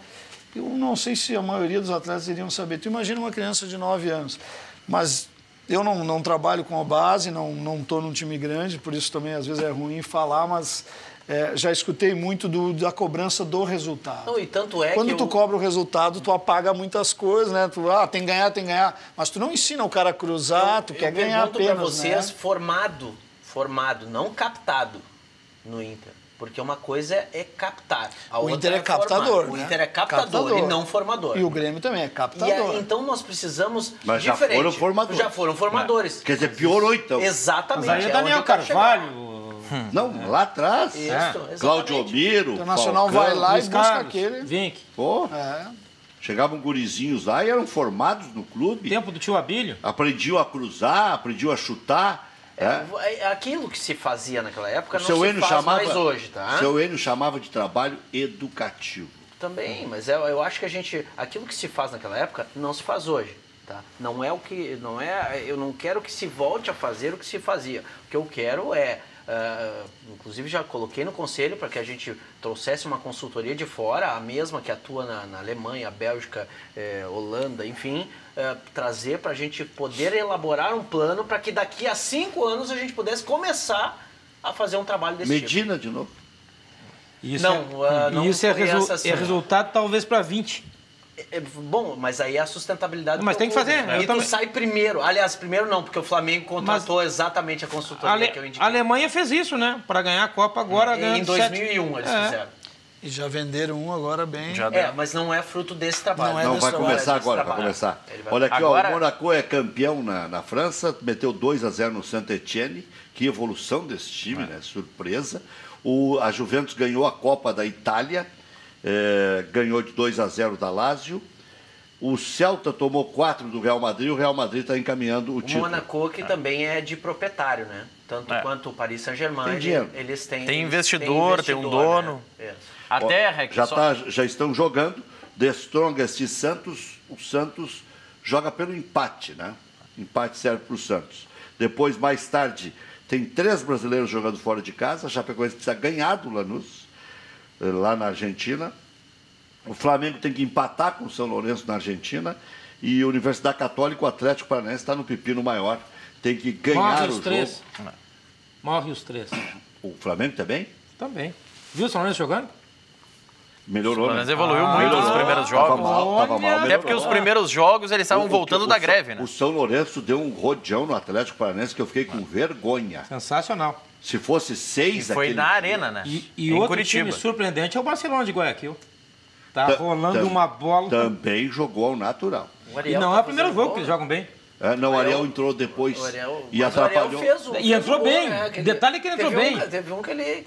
Eu não sei se a maioria dos atletas iriam saber. Tu imagina uma criança de 9 anos. Mas eu não trabalho com a base, não estou num time grande, por isso também às vezes é ruim falar, mas já escutei muito da cobrança do resultado. Não, e tanto é Quando que tu cobra o resultado, tu apaga muitas coisas, né? Tu, tem que ganhar. Mas tu não ensina o cara a cruzar, tu quer ganhar apenas, eu pergunto para vocês, né? formado, não captado no Inter. Porque uma coisa é captar. O Inter é captador, formar. né? O Inter é captador e não formador. E o Grêmio também é captador. Então nós precisamos Mas já diferente. foram formadores. Já foram formadores. Quer dizer, piorou então. Exatamente. Mas aí é o Daniel onde eu quero Carvalho... Não, lá atrás. Isso, exatamente. Claudio Miro, O Internacional Falcão. vai lá Luiz e busca Carlos, aquele. Vink. Pô, É. chegavam gurizinhos lá e eram formados no clube. Tempo do tio Abílio. Aprendiam a cruzar, aprendiam a chutar. Aquilo que se fazia naquela época O não seu se Enio faz chamava, mais hoje, tá? o seu Enio chamava de trabalho educativo. Também, mas eu acho que aquilo que se faz naquela época não se faz hoje, tá? Eu não quero que se volte a fazer o que se fazia. O que eu quero inclusive já coloquei no conselho para que a gente trouxesse uma consultoria de fora, a mesma que atua na Alemanha, Bélgica, Holanda, enfim, trazer para a gente poder elaborar um plano para que daqui a 5 anos a gente pudesse começar a fazer um trabalho desse tipo. Medina de novo. Isso não isso é foi essa, assim. resultado talvez para 20. Bom, mas aí é a sustentabilidade Mas do tem que clube, fazer, né? eu E tu também. sai primeiro. Aliás, primeiro não, porque o Flamengo contratou exatamente a consultoria que eu indiquei. A Alemanha fez isso, né? Para ganhar a Copa agora. Em 2001 eles fizeram. E já venderam um agora bem. Mas não é fruto desse trabalho. Não, vai começar desse agora, vai trabalho. começar. Ele vai- Olha aqui, Agora- o Monaco é campeão na França, meteu 2-0 no Saint-Étienne. Que evolução desse time, né? Surpresa. A Juventus ganhou a Copa da Itália, ganhou de 2-0 da Lazio. O Celta tomou 4 do Real Madrid, o Real Madrid está encaminhando o O título. Monaco, que também é de proprietário, né? Tanto quanto o Paris Saint-Germain, Tem dinheiro. eles têm... Tem investidor, tem um dono. Né? Isso. Até, Rec, Já estão jogando. The Strongest e Santos. O Santos joga pelo empate, né? Empate serve para o Santos. Depois, mais tarde, Tem 3 brasileiros jogando fora de casa. A Chapecoense precisa ganhar do Lanús, lá na Argentina. O Flamengo tem que empatar com o São Lourenço na Argentina. E a Universidade Católica, o Atlético Paranaense, está no pepino maior. Tem que ganhar o jogo. 3. Morre os 3. O Flamengo também? Também. Viu o São Lourenço jogando? Melhorou, Mas né? evoluiu muito nos primeiros jogos. Tava mal, Olha. Até porque os primeiros jogos eles estavam voltando da greve, né? O São Lourenço deu um rodeão no Atlético Paranaense que eu fiquei com vergonha. Sensacional. Se fosse 6 E foi aquele na dia- arena, né? E Em outro Curitiba. time surpreendente é o Barcelona de Guayaquil. Tá Ta- rolando tam- uma bola. Também jogou ao natural. O E Ariel não tá é o primeiro fazendo jogo que eles jogam bem. Não, o Ariel Ariel- entrou depois O Ariel, e mas o Ariel atrapalhou. fez E entrou gol, bem. né? Detalhe que ele entrou bem. Teve um que ele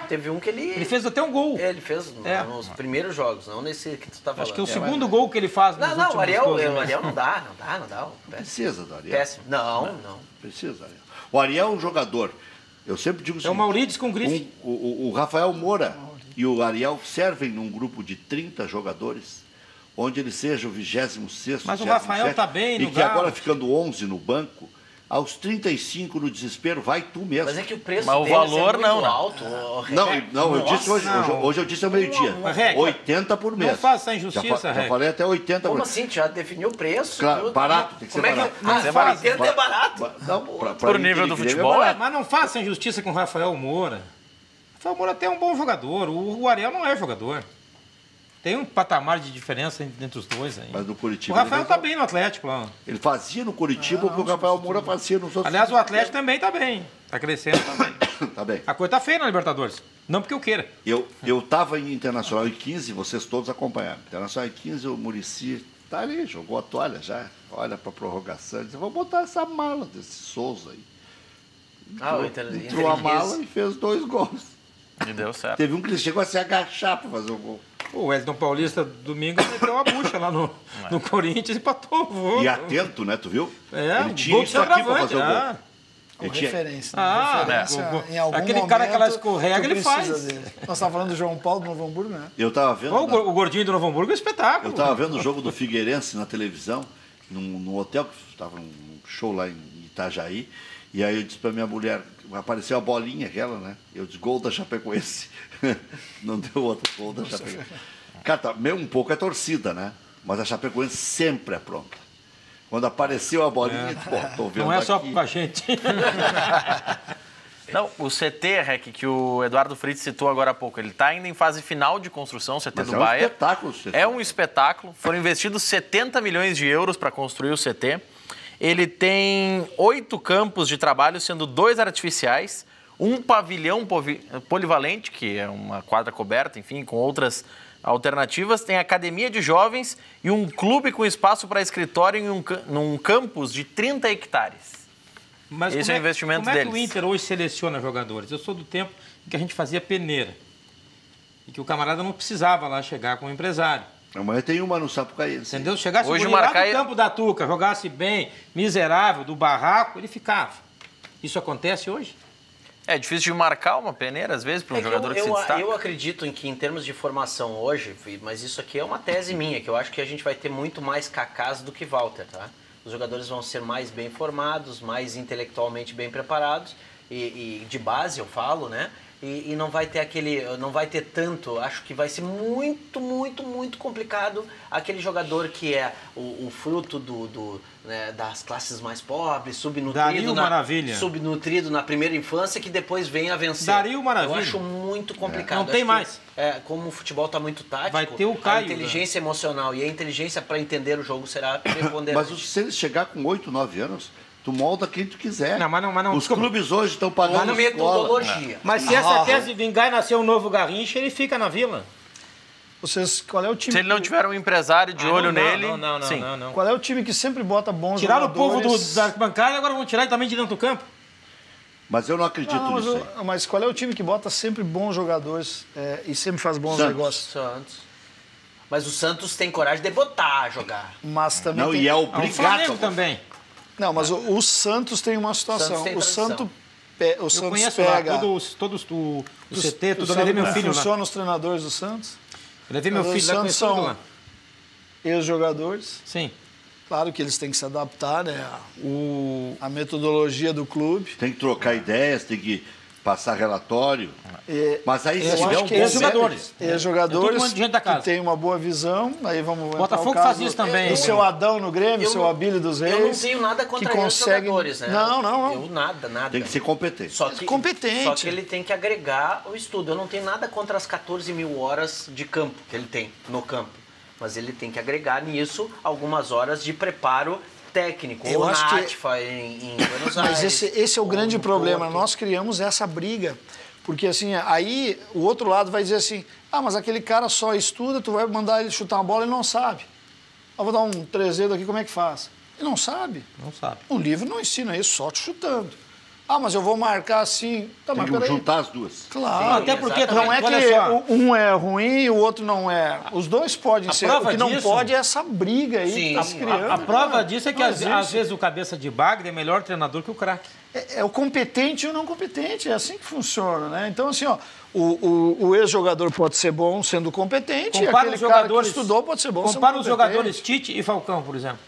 teve um que ele... Ele fez até um gol. Ele fez É. nos primeiros jogos, não nesse que tu tá falando. Acho que é o segundo gol que ele faz nos Não, últimos o Ariel, dois, né? não dá. Precisa do Ariel. Péssimo. Não. Precisa do Ariel. O Ariel é um jogador. Eu sempre digo o É o seguinte, Maurides com grife. o Rafael Moura e o Ariel servem num grupo de 30 jogadores, onde ele seja o 26º, Mas o Rafael tá bem e no que agora Galo. ficando 11 no banco, aos 35 no desespero, vai tu mesmo. Mas é que o preço Mas o deles valor é muito não, né? alto. Não, eu disse hoje, não. hoje eu disse ao meio-dia, Mas, Reg, 80 por mês. não faça essa injustiça, já Reg. falei até 80 Como por assim? Tu já definiu o preço? Claro, tudo. barato, tem que ser Como barato. É que... Não Ah, faz. 80 é barato. Não, pra Por Inter nível e do Grêmio é futebol, barato. Mas não faça injustiça com o Rafael Moura. O Rafael Moura até é um bom jogador. O Ariel não é jogador. Tem um patamar de diferença entre os dois aí. Mas no O Curitiba Rafael ele tá bem no Atlético lá. Ele fazia no Curitiba o que o Rafael Moura fazia nos outros. Aliás, o Atlético também tá bem. Tá crescendo também. Tá bem. A coisa tá feia na Libertadores. Não porque eu queira. Eu estava em Internacional em 15, vocês todos acompanharam. Internacional em 15, o Muricy tá ali, jogou a toalha já. Olha para a prorrogação. Disse, vou botar essa mala desse Souza aí. Entrou a mala e fez 2 gols. E deu certo. Teve um que ele chegou a se agachar para fazer o gol. O Wellington Paulista, domingo, meteu uma bucha lá no Corinthians e empatou o jogo. E atento, né? Tu viu? É, Ele um tinha gol isso aqui para centroavante, fazer o gol. ah. Ele Com tinha... referência. Ah, Referência, é. em algum Aquele cara que ela momento, escorrega, tu ele precisa faz. dele. Nós estávamos falando do João Paulo do Novo Hamburgo, né? Eu estava vendo... Ó, o gordinho do Novo Hamburgo é um espetáculo. Eu estava vendo o jogo do Figueirense na televisão, num hotel, que estava num show lá em Itajaí, e aí eu disse para minha mulher, apareceu a bolinha aquela, né? Eu disse, gol da Chapecoense. Não deu outro gol da Chapecoense. Cara, tá, meio um pouco é torcida, né? Mas a Chapecoense sempre é pronta. Quando apareceu a bolinha, pô, tô vendo Não é só aqui. com a gente. Não, o CT, Rec, que o Eduardo Fritz citou agora há pouco, ele está ainda em fase final de construção, o CT Mas do é um Baia. espetáculo. É um espetáculo. Foram investidos 70 milhões de euros para construir o CT. Ele tem 8 campos de trabalho, sendo 2 artificiais, um pavilhão polivalente, que é uma quadra coberta, enfim, com outras alternativas. Tem academia de jovens e um clube com espaço para escritório num campus de 30 hectares. Mas Esse é o investimento como é que o deles. Inter hoje seleciona jogadores? Eu sou do tempo em que a gente fazia peneira. E que o camarada não precisava lá chegar com o empresário. Amanhã tem uma no Sapucaí. Entendeu? Se chegasse Hoje o o guri lá Marcaí- do campo da Tuca, jogasse bem, miserável, do barraco, ele ficava. Isso acontece hoje? É difícil de marcar uma peneira, às vezes, para um jogador que se destaca. Eu acredito em que, em termos de formação hoje, mas isso aqui é uma tese minha, que eu acho que a gente vai ter muito mais Kakás do que Walter, tá? Os jogadores vão ser mais bem formados, mais intelectualmente bem preparados, e de base eu falo, né? E não vai ter não vai ter tanto, acho que vai ser muito, muito, muito complicado aquele jogador que é o fruto né, das classes mais pobres, Dario Maravilha. subnutrido na primeira infância, que depois vem a vencer. Dario Maravilha. Eu acho muito complicado. Não tem Acho que, mais. como o futebol está muito tático, Vai ter o Caio, a inteligência emocional e a inteligência para entender o jogo será preponderante. Mas se ele chegar com 8, 9 anos, tu molda quem tu quiser. Não, mas não, Os desculpa. clubes hoje estão Uma pagando escola. metodologia. Mas se essa tese vingar e nascer um novo Garrincha, ele fica na Vila. Vocês, qual é o time? Se ele não tiver um empresário de olho nele, sim. Não. Qual é o time que sempre bota bons Tiraram o jogadores? povo da arquibancada e agora vão tirar ele também de dentro do campo. Mas eu não acredito Não, nisso aí. mas qual é o time que bota sempre bons jogadores e sempre faz bons Santos. negócios? Santos. Mas o Santos tem coragem de botar a jogar. Mas também Não, tem... e é Ah, o obrigado. Flamengo também. Não, mas o Santos tem uma situação. Santos tem o tradição. Santos, o Eu Santos conheço pega... lá todos do CT, tudo. Eu Sabe levei meu como filho lá. funciona os treinadores do Santos? Eu levei meu Mas filho os lá, Santos conheci tudo são lá. ex-jogadores. Sim. Claro que eles têm que se adaptar, né? A metodologia do clube. Tem que trocar ideias, tem que passar relatório. Mas aí se Eu tiver acho um que bom jogadores. jogadores Todo mundo de gente da casa. que tem uma boa visão, aí vamos entrar Botafogo o caso faz isso também, do hein? seu Adão no Grêmio, Eu seu não- Abílio dos Reis. Eu não tenho nada contra que eles consegue... jogadores, né? Não. Eu nada. Tem que ser competente. Só que, competente. Só que ele tem que agregar o estudo. Eu não tenho nada contra as 14 mil horas de campo que ele tem no campo. Mas ele tem que agregar nisso algumas horas de preparo técnico. Eu ou acho na que- ATFA em Buenos Aires. Mas esse é o ou grande no problema. Porto. Nós criamos essa briga. Porque assim, aí o outro lado vai dizer assim, mas aquele cara só estuda, tu vai mandar ele chutar uma bola, ele não sabe. Eu vou dar um trezedo aqui, como é que faz? Ele não sabe. Não sabe. O livro não ensina isso, só te chutando. Mas eu vou marcar assim. Tá, Tem mas que peraí. juntar as duas. Claro. Não, até porque exatamente. Não é olha que só, um é ruim e o outro não é. Os dois podem A ser. prova O que não disso- pode é essa briga aí Sim. que tá se criando. a prova disso é que Não às existe. vezes o cabeça de bagre é melhor treinador que o craque. É o competente e o não competente, é assim que funciona, né? Então, assim, ó, o ex-jogador pode ser bom sendo competente, e Compara aquele os cara jogadores. que estudou pode ser bom sendo Compara os competente. jogadores Tite e Falcão, por exemplo.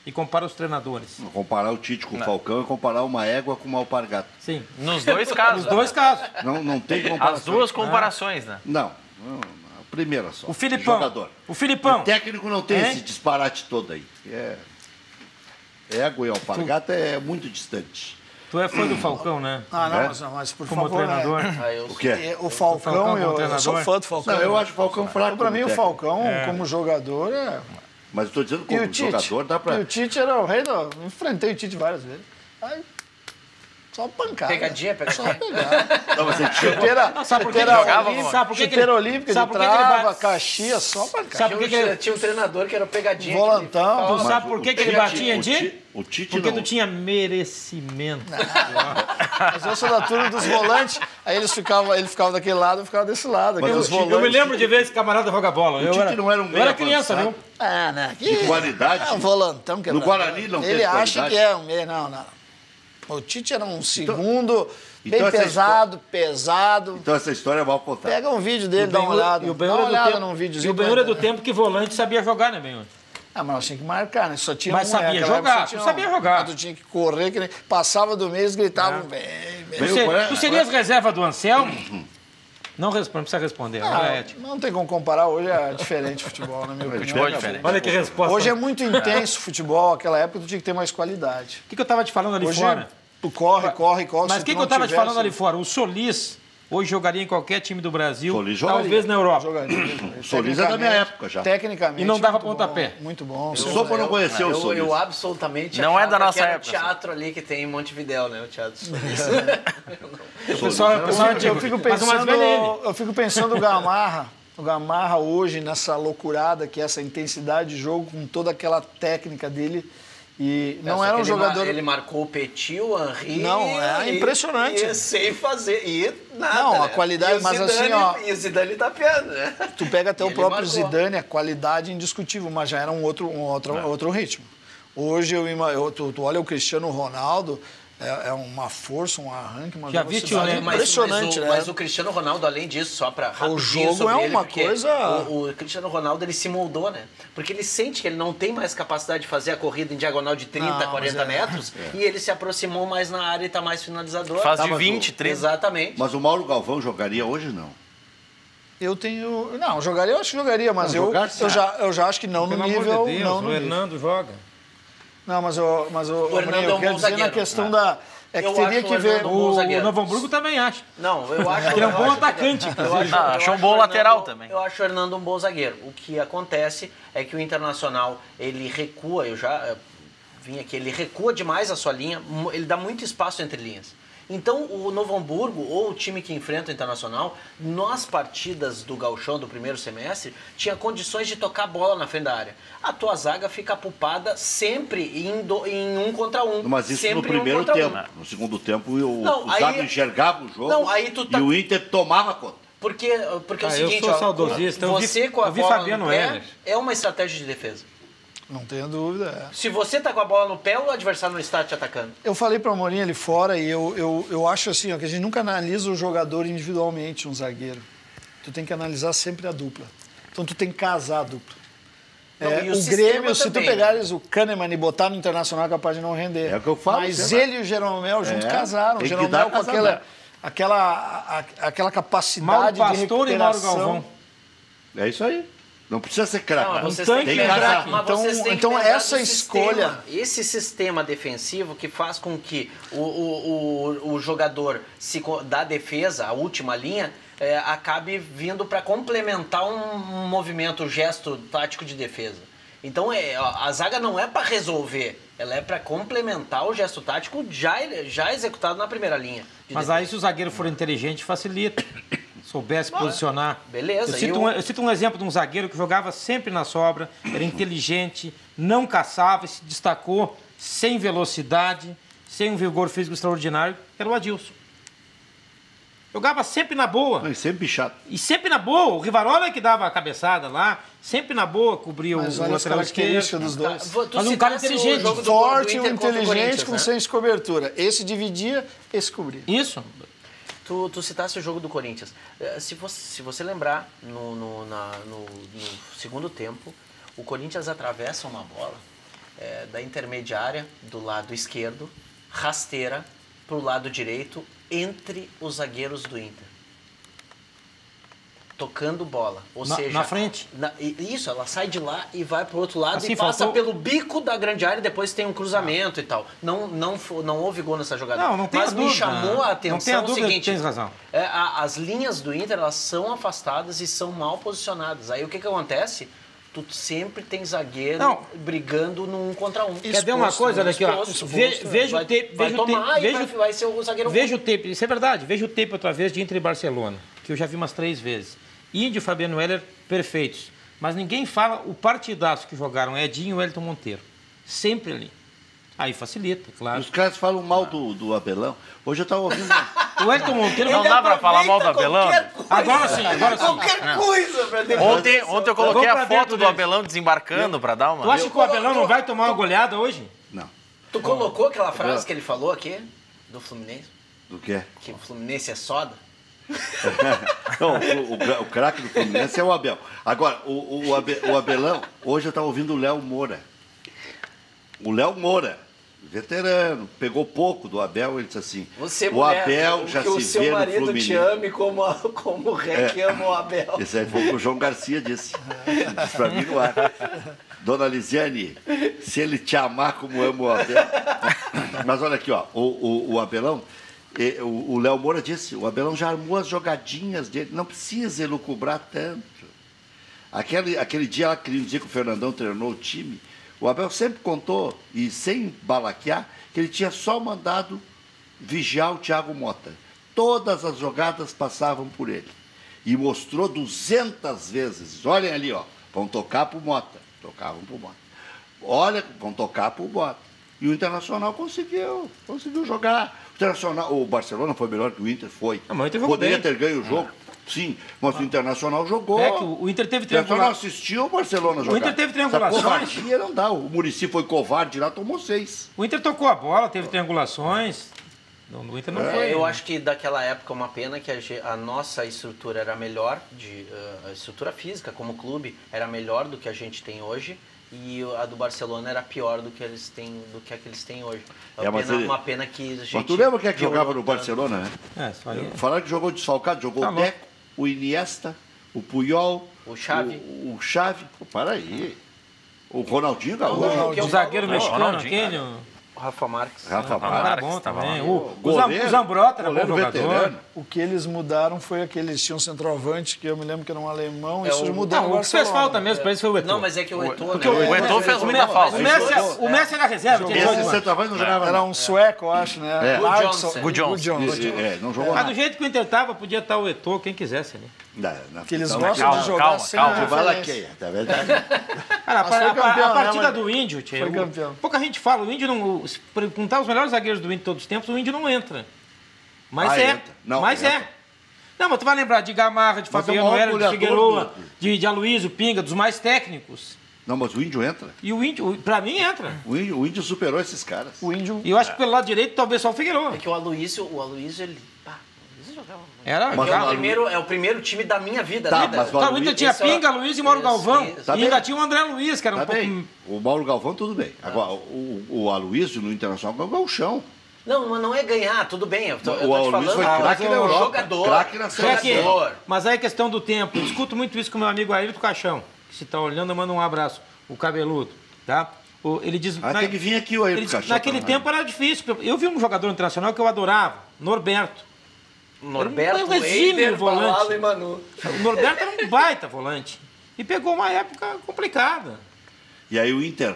E compara os treinadores. Comparar o Tite com o Falcão é comparar uma égua com uma alpargata. Sim. Nos dois casos. Os dois casos. Não tem comparação. As duas comparações, né? Não, a primeira só. O Filipão. Jogador. O Filipão. O técnico não tem Hein? esse disparate todo aí. Égua e alpargata é muito distante. Tu é fã do Falcão, né? Não, É? mas por Como favor. treinador. O quê? O Falcão, Falcão como eu sou treinador? fã do Falcão. Não, eu acho o Falcão fraco. Pra mim, como o técnico. Falcão, como jogador, é. Mas eu tô dizendo E o como Tite? jogador dá pra... E o Tite era o rei do... Enfrentei o Tite várias vezes. Aí, só pancada. Pegadinha. Só pegar. Não, mas ele tinha... Chuteira, Sabe por que chuteira ele jogava, olímpica, sabe por que que chuteira ele- olímpica sabe de por que que ele trava, bate- Caxias, só pancada. Sabe por que que ele... Tinha um treinador que era o pegadinha. Volantão, que ele tu falava- sabe por que que ele batia em ti? O Tite Porque não. tu tinha merecimento. Mas eu sou da turma dos volantes, aí ele ficava daquele lado, eu ficava desse lado. Mas Aqueles o Tite- volantes. Eu me lembro de ver esse camarada jogar bola. Eu Tite era, não era um eu meio era criança, avançado. viu? Né? De qualidade. É um volantão que No Guarani não Ele teve acha qualidade. que é um meio, não. O Tite era um segundo, então bem essa pesado. Então essa história é mal contada. Pega um vídeo dele, dá uma Benhur- olhada. E o Dá Benhur uma é do olhada tempo, num e videozinho. o Benhur é do tempo que volante sabia jogar, né, Benhur? Mas nós tínhamos que marcar, né? Só tinha Mas sabia aquela jogar, época só tu sabia jogar. Tu tinha que correr, que nem... passava do mês, gritavam bem. Tu serias reserva do Anselmo? Não precisa responder. Olha a ética. Não tem como comparar, hoje é diferente o futebol, na minha opinião. Futebol é diferente. Olha que resposta. Hoje é muito intenso o futebol, aquela época tu tinha que ter mais qualidade. O que eu estava te falando ali Hoje fora? tu corre. Mas se o que tu não eu estava te tivesse- falando ali fora? O Solis hoje jogaria em qualquer time do Brasil, Solis jogaria. talvez na Europa. Jogaria. Solis é da minha época já. Tecnicamente. E não dava muito pontapé. bom, muito bom. Só para não conhecer o Solis. Eu absolutamente Não é achava da nossa que era época, o teatro ali que tem em Montevidéu, né? O Teatro Solis. O pessoal é antigo. Eu fico Mas o mais pensando, velho é ele. eu fico pensando o Gamarra. O Gamarra hoje, nessa loucurada, que é essa intensidade de jogo, com toda aquela técnica dele. E não Só era que um jogador. Ele marcou o Petit, o Henry. Não, é impressionante. E sem fazer. E nada. Não, a né? qualidade, E o mas Zidane- assim, ó. E o Zidane tapeando, né? Tu pega até E o ele próprio marcou. Zidane, a qualidade indiscutível, mas já era um outro ritmo. Hoje, tu olha o Cristiano Ronaldo, é uma força, um arranque, uma Já vi, tio, velocidade né? impressionante, né? Mas o Cristiano Ronaldo, além disso, só para jogo sobre é ele, uma porque coisa- O Cristiano Ronaldo, ele se moldou, né? Porque ele sente que ele não tem mais capacidade de fazer a corrida em diagonal de 30, Não, 40 mas é. metros, e ele se aproximou mais na área e tá mais finalizador. Faz Tá, de mas 20, 30. Exatamente. Mas o Mauro Galvão jogaria hoje, não? Eu tenho. Não, jogaria, eu acho que jogaria, mas Não, eu jogar, sim. eu já acho que não no Pelo nível. amor de Deus, não o no nível. Hernando joga. Não, mas O Hernando é eu um quero bom dizer na zagueiro. questão da. É que Eu teria acho que o ver. Hernando um bom O zagueiro. Novo Hamburgo também acha. Não, eu acho Ele é um bom eu acho atacante, eu inclusive. acho- Achou eu um bom acho o lateral Hernando- também. Eu acho o Hernando um bom zagueiro. O que acontece é que o Internacional, ele recua, eu já vim aqui, ele recua demais a sua linha, ele dá muito espaço entre linhas. Então, o Novo Hamburgo, ou o time que enfrenta o Internacional, nas partidas do Gauchão do primeiro semestre, tinha condições de tocar a bola na frente da área. A tua zaga fica apupada sempre em 1 contra 1. Mas isso no sempre em um primeiro contra um. tempo. No segundo tempo, o Não, aí- Zago enxergava o jogo Não, aí tu tá- e o Inter tomava conta. Porque é o Ah, eu seguinte, sou ó, saudosista, eu vi- você com a eu vi bola Fabiano no pé Heller. é uma estratégia de defesa. Não tenho dúvida. Se você tá com a bola no pé, o adversário não está te atacando. Eu falei para o Amorim ali fora e eu acho assim, ó, que a gente nunca analisa o jogador individualmente, um zagueiro. Tu tem que analisar sempre a dupla. Então tu tem que casar a dupla. E o o sistema Grêmio, se tu também, né? pegares o Kahneman e botar no Internacional, é capaz de não render. É o que eu falo Mas sempre. ele e o Jeromel junto casaram. O Tem que dar Jeromel com casamento. aquela capacidade Mauro de Pastor e Mauro recuperação. Galvão. É isso aí. Não precisa ser craque. Não, mas vocês tanque têm que é lembrar, craque. mas vocês têm que Então, lembrar essa do escolha- sistema. Esse sistema defensivo que faz com que o jogador da defesa, a última linha, acabe vindo para complementar um movimento, um gesto tático de defesa. Então, a zaga não é para resolver, ela é para complementar o gesto tático já executado na primeira linha. Mas aí, se o zagueiro for inteligente, facilita. Soubesse posicionar. Beleza. Eu cito um exemplo de um zagueiro que jogava sempre na sobra, era inteligente, não caçava e se destacou sem velocidade, sem um vigor físico extraordinário, era o Adilson. Jogava sempre na boa. E sempre bichado. E sempre na boa. O Rivarola que dava a cabeçada lá, sempre na boa, cobria Mas o olha as lateral esquerdo. características dos dois. Mas um cara inteligente. Forte e um Inter contra o inteligente Corinthians, com né? senso de cobertura. Esse dividia, esse cobria. Isso. Tu citasse o jogo do Corinthians. Se você lembrar, no segundo tempo, o Corinthians atravessa uma bola da intermediária do lado esquerdo, rasteira para o lado direito, entre os zagueiros do Inter. Tocando bola. Ou seja, na frente. Isso, ela sai de lá e vai para o outro lado Assim, e passa faltou- pelo bico da grande área e depois tem um cruzamento e tal. não houve gol nessa jogada. Não tem Mas a me dúvida. chamou a atenção Não tem a o dúvida, seguinte. tens razão. As linhas do Inter, elas são afastadas e são mal posicionadas. Aí o que acontece? Tu sempre tem zagueiro Não. brigando no 1 contra 1. Quer ver uma coisa? Olha aqui, ó. Veja o tape. Vai tomar e Veja vai ser o zagueiro. Veja o tape, isso é verdade. Veja o tape outra vez de Inter e Barcelona, que eu já vi umas 3 vezes. Índio e Fabiano Heller, perfeitos. Mas ninguém fala o partidaço que jogaram Edinho e Wellington Monteiro. Sempre ali. Aí facilita, E claro. os caras falam mal do Abelão. Hoje eu estava ouvindo. O Wellington Monteiro... Não dá pra falar mal do Abelão? Agora sim, agora sim. Qualquer coisa pra defender. Ontem eu coloquei Vamos pra a dentro foto do deles. Abelão desembarcando pra dar uma... Tu acha que o Abelão não vai tomar uma goleada hoje? Não. Tu colocou aquela frase que ele falou aqui, do Fluminense? Do quê? Que o Fluminense é soda? Não, o craque do Fluminense é o Abel. Agora, o Abelão, hoje eu estava ouvindo o Léo Moura. O Léo Moura, veterano, pegou pouco do Abel, ele disse assim, Você, o mulher, Abel já que o se seu vê no marido Fluminense. te ame como o Rec ama o Abel. Esse aí foi o que o João Garcia disse. Disse pra mim no ar. Dona Lisiane, se ele te amar como ama o Abel... Mas olha aqui, ó, o Abelão... O Léo Moura disse, o Abelão já armou as jogadinhas dele, não precisa elucubrar tanto. Aquele dia lá que o Fernandão treinou o time, o Abel sempre contou, e sem balaquear, que ele tinha só mandado vigiar o Thiago Mota. Todas as jogadas passavam por ele. E mostrou 200 vezes, olhem ali, ó, vão tocar pro Mota. Tocavam pro Mota. Olha, vão tocar pro Mota. E o Internacional conseguiu jogar. O Barcelona foi melhor que o Inter, foi. Não, mas o Inter jogou Poderia bem. ter ganho o jogo, sim, mas o Internacional jogou. É que o Inter teve O Internacional triangulação. assistiu o Barcelona jogar. Inter teve Essa triangulações. covardia não dá. O Muricy foi covarde lá, tomou 6. O Inter tocou a bola, teve triangulações. O Inter não foi. Eu acho que daquela época uma pena que a nossa estrutura era melhor, a estrutura física como clube era melhor do que a gente tem hoje. E a do Barcelona era pior do que a que eles têm hoje. Uma pena que a gente... Mas tu lembra quem é que jogava no Barcelona, né? Isso aí. Falaram que jogou desfalcado, jogou Tá o louco. Deco, o Iniesta, o Puyol, O Xavi. o Xavi. Pô, para aí. O Ronaldinho Gaúcho. Ronaldinho. O zagueiro mexicano, Ronaldinho, aquele... O Rafa Marques. Rafa Um cara Marques. bom tava também. lá. O Zambrota era bom goleiro jogador. veterano. O que eles mudaram foi aquele, eles tinham um centroavante, que eu me lembro que era um alemão, É isso o- mudou no Não, o que fez Barcelona. falta mesmo pra isso foi o Eto'o. Não, mas é que o Eto'o... Porque né? o Eto'o fez muita falta. O Messi era reserva, tinha 18 Esse anos. centroavante não jogava Era não. um sueco, eu acho, né? É. Larson. Gudjohnsen. Não jogou Mas nada. do jeito que o Inter tava, podia estar o Eto'o, quem quisesse ali. Que eles Então, gostam calma, de jogar calma, sem calma. a Vai lá referência. que é verdade. Cara, Mas foi campeão, a partida né, do Índio, tchê, foi campeão. pouca gente fala, o Índio não... Se perguntar os melhores zagueiros do Índio de todos os tempos, o Índio não entra. Mas Entra. Não, mas entra. Não, mas tu vai lembrar de Gamarra, de Mas é o Fabiano maior Heller, de goleador Figueroa, do- de Aloysio, Pinga, dos mais técnicos. Não, mas o Índio entra. E o Índio, pra mim, entra. O Índio superou esses caras. O Índio E eu acho que pelo lado direito, talvez só o Figueroa. É que o Aloysio, ele... Pá, o Aloysio Era, Mas jogava- É o primeiro time da minha vida. Tá, né? mas Tá, o Inter tinha Esse é o- Pinga, Luiz e Mauro Isso, Galvão. isso. Tá E ainda bem. tinha o André Luiz, que era Tá um pouco... bem. O Mauro Galvão, tudo bem. Agora, o Aloysio no Internacional ganhou o chão. Não, mas não é ganhar, tudo bem. Eu tô O te Aloysio falando. foi craque na Europa. Jogador. Craque na seleção. Jogador. Mas aí é questão do tempo. Eu discuto muito isso com meu amigo Ayrton Caixão, que se tá olhando, eu mando um abraço. O cabeludo, tá? Ele diz... Tem que vir aqui o Ayrton ele diz, Caixão naquele também. tempo era difícil. Eu vi um jogador internacional que eu adorava, Norberto. Norberto, um exímio Eider, volante. Balalo e Manu. O Norberto era um baita volante. E pegou uma época complicada. E aí o Inter...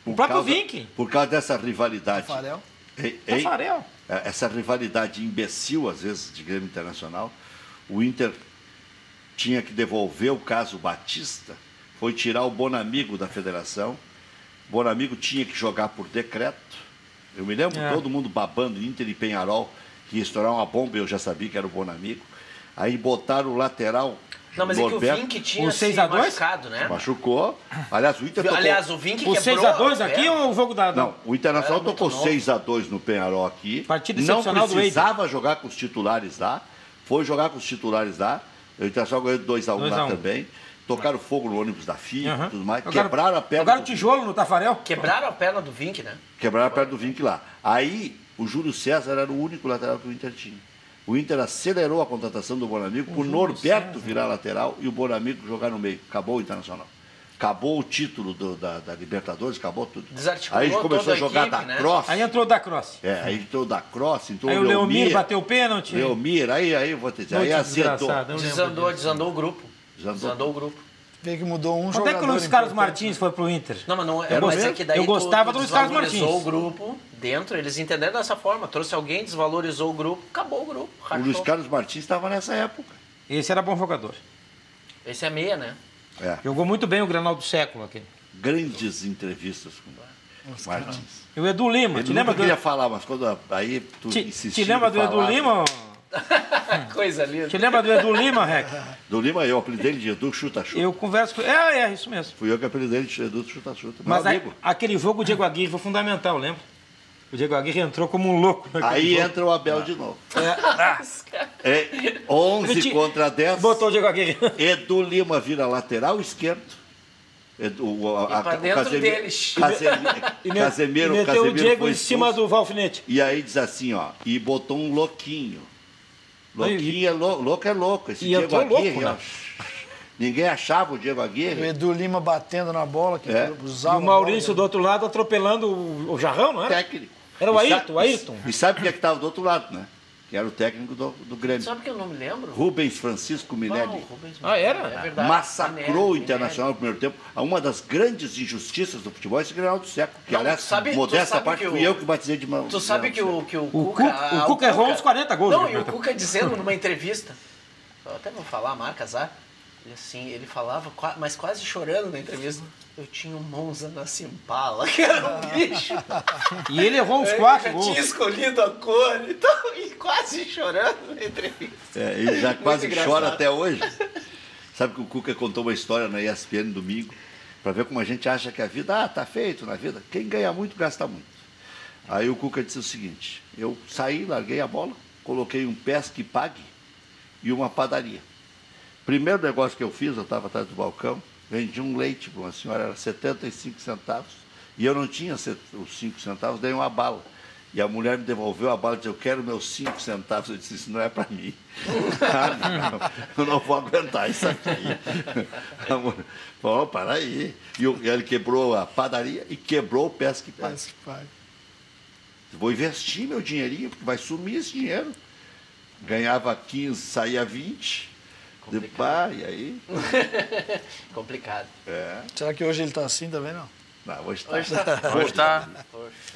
O próprio Vink. Por causa dessa rivalidade... Tafarel. Tafarel. Essa rivalidade imbecil, às vezes, de Grêmio Internacional, o Inter tinha que devolver o caso Batista, foi tirar o Bonamigo da federação. O Bonamigo tinha que jogar por decreto. Eu me lembro todo mundo babando Inter e Penharol, que ia estourar uma bomba, eu já sabia que era o Bonamigo. Aí botaram o lateral. Não, mas Norberto, é que o Vink tinha O se 6 a 2? machucado, né? machucou. Aliás, o Inter tocou... Aliás, o Vink O quebrou 6x2 a aqui perna. ou o jogo da... Não, o Internacional Era muito tocou novo. 6-2 no Penharol aqui. Partida Não excepcional do precisava jogar com os titulares lá. Foi jogar com os titulares lá. O Internacional ganhou 2-1 lá 2-1. também. Tocaram fogo no ônibus da FIA e tudo mais. Jogaram- Quebraram a perna. Jogaram do- tijolo no Tafarel. Quebraram a perna do Vink, né? Quebraram a perna do Vink lá. Aí, o Júlio César era o único lateral que o Inter tinha. O Inter acelerou a contratação do Bonamigo por Norberto virar lateral e o Bonamigo jogar no meio. Acabou o Internacional. Acabou o título da Libertadores, acabou tudo. Desarticulou Aí começou toda a jogar equipe, da né? Cross. Aí entrou o da Cross. Aí entrou da Cross, entrou Aí o Leomir bateu o pênalti. Leomir, aí eu vou te dizer, aí Muito acertou. desgraçado, eu lembro disso. Desandou o grupo. Desandou. Desandou o grupo. Vê que mudou um Quando jogador. é que o Luiz Carlos importante. Martins foi pro Inter? Não, mas não Eu mas gostei- é que daí eu gostava tu do Luiz Carlos desvalorizou Martins. o grupo dentro, eles entenderam dessa forma. Trouxe alguém, desvalorizou o grupo, acabou o grupo. O Rachou. Luiz Carlos Martins estava nessa época. Esse era bom jogador. Esse é meia, né? Jogou muito bem o Grenal do século aqui. Grandes entrevistas com o Martins. E o Edu Lima, Ele te lembra nunca queria do... falar, mas quando aí tu Te, insistiu te lembra em do Edu falar, Lima? Coisa linda. Te lembra do Edu Lima, Rec? Do Lima, eu apelidei ele de Edu Chuta-Chuta. Eu converso com... É isso mesmo. Fui eu que apelidei ele de Edu Chuta-Chuta. Meu Mas aí, amigo. aquele jogo, o Diego Aguirre foi fundamental, lembra? O Diego Aguirre entrou como um louco. naquele Aí jogo. entra o Abel de novo. Ele 11 te- contra 10. Botou o Diego Aguirre. Edu Lima vira lateral esquerdo. pra dentro deles. Casemiro E meteu o Diego foi em cima expulso. do Valfinete. E aí diz assim, ó, e botou um louquinho. Louquinho é louco, é louco. Esse E Diego entrou louco, Aguirre, ó, né? ninguém achava o Diego O Aguirre. Edu Lima batendo na bola, que É. E usava. o Maurício do outro lado atropelando o Jarrão, não era? Técnico. Era o E sa- Ayrton, o Ayrton. E sabe quem é que estava do outro lado, né? Que era o técnico do Grêmio. Sabe que eu não me lembro? Rubens Francisco Minelli. Rubens Ah, era? É verdade. Massacrou o Minelli. Internacional no primeiro tempo. Uma das grandes injustiças do futebol é esse Grenal do século. Que, Não, aliás, sabe- tu modesta sabe parte, que fui eu que batizei de mão. Tu sabe que o O Cuca errou uns 40 gols. Não, né? e o Cuca dizendo numa entrevista, eu até vou falar a marca Azar, ele falava, mas quase chorando na entrevista, eu tinha um Monza na Simpala, que era um bicho. E ele errou uns Eu 4 já gols. tinha escolhido a cor e tal, e quase chorando na entrevista. Ele já quase engraçado. chora até hoje. Sabe que o Cuca contou uma história na ESPN domingo, para ver como a gente acha que a vida, tá feito na vida. Quem ganha muito, gasta muito. Aí o Cuca disse o seguinte, eu saí, larguei a bola, coloquei um pesque e pague e uma padaria. Primeiro negócio que eu fiz, eu estava atrás do balcão, vendi um leite para uma senhora, era 75 centavos, e eu não tinha os 5 centavos, dei uma bala. E a mulher me devolveu a bala e disse, eu quero meus 5 centavos. Eu disse, isso não é para mim. Eu não vou aguentar isso aqui. A mulher falou, para aí. E ele quebrou a padaria e quebrou o pesque e pague. Vou investir meu dinheirinho, porque vai sumir esse dinheiro. Ganhava 15, saía 20. Depois, e aí? Complicado. Será que hoje ele tá assim também, não? Não, hoje tá. Hoje tá.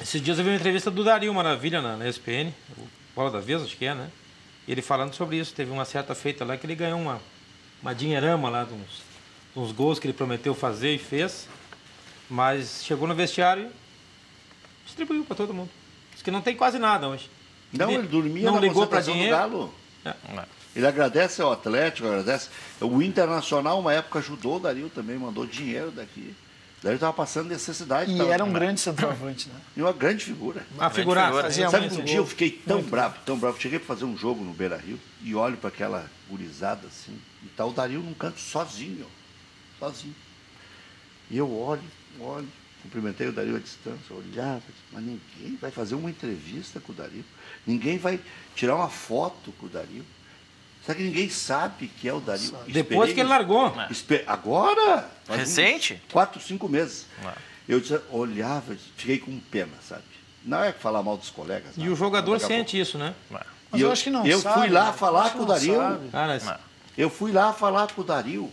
Esses dias eu vi uma entrevista do Dario Maravilha na ESPN, o Bola da Vez, acho que é, né? E ele falando sobre isso. Teve uma certa feita lá que ele ganhou uma dinheirama lá de uns gols que ele prometeu fazer e fez. Mas chegou no vestiário e distribuiu para todo mundo. Diz que não tem quase nada hoje. Não, ele dormia não na ligou para concentração do dinheiro. Galo. É. Ele agradece ao Atlético, agradece. O Internacional, uma época, ajudou o Dario também, mandou dinheiro daqui. Daí ele estava passando necessidade. E era um grande centroavante, né? E uma grande figura. A figuraça. Fazia Sabe muito que um gol. dia eu fiquei tão bravo, tão bravo. Cheguei para fazer um jogo no Beira-Rio e olho para aquela gurizada assim, e tá o Dario num canto sozinho, sozinho. E eu olho, cumprimentei o Dario à distância, olhava, mas ninguém vai fazer uma entrevista com o Dario, ninguém vai tirar uma foto com o Dario. Será que ninguém sabe que é o Dario? Depois que ele largou. Agora? Faz Recente? 4, 5 meses. Eu olhava, fiquei com pena, sabe? Não é falar mal dos colegas. E não. o jogador Daqui a pouco. sente isso, né? Mas eu acho que não eu sabe, fui lá né? falar Acho com que o não Dario. sabe. Cara, Eu fui lá falar com o Dario.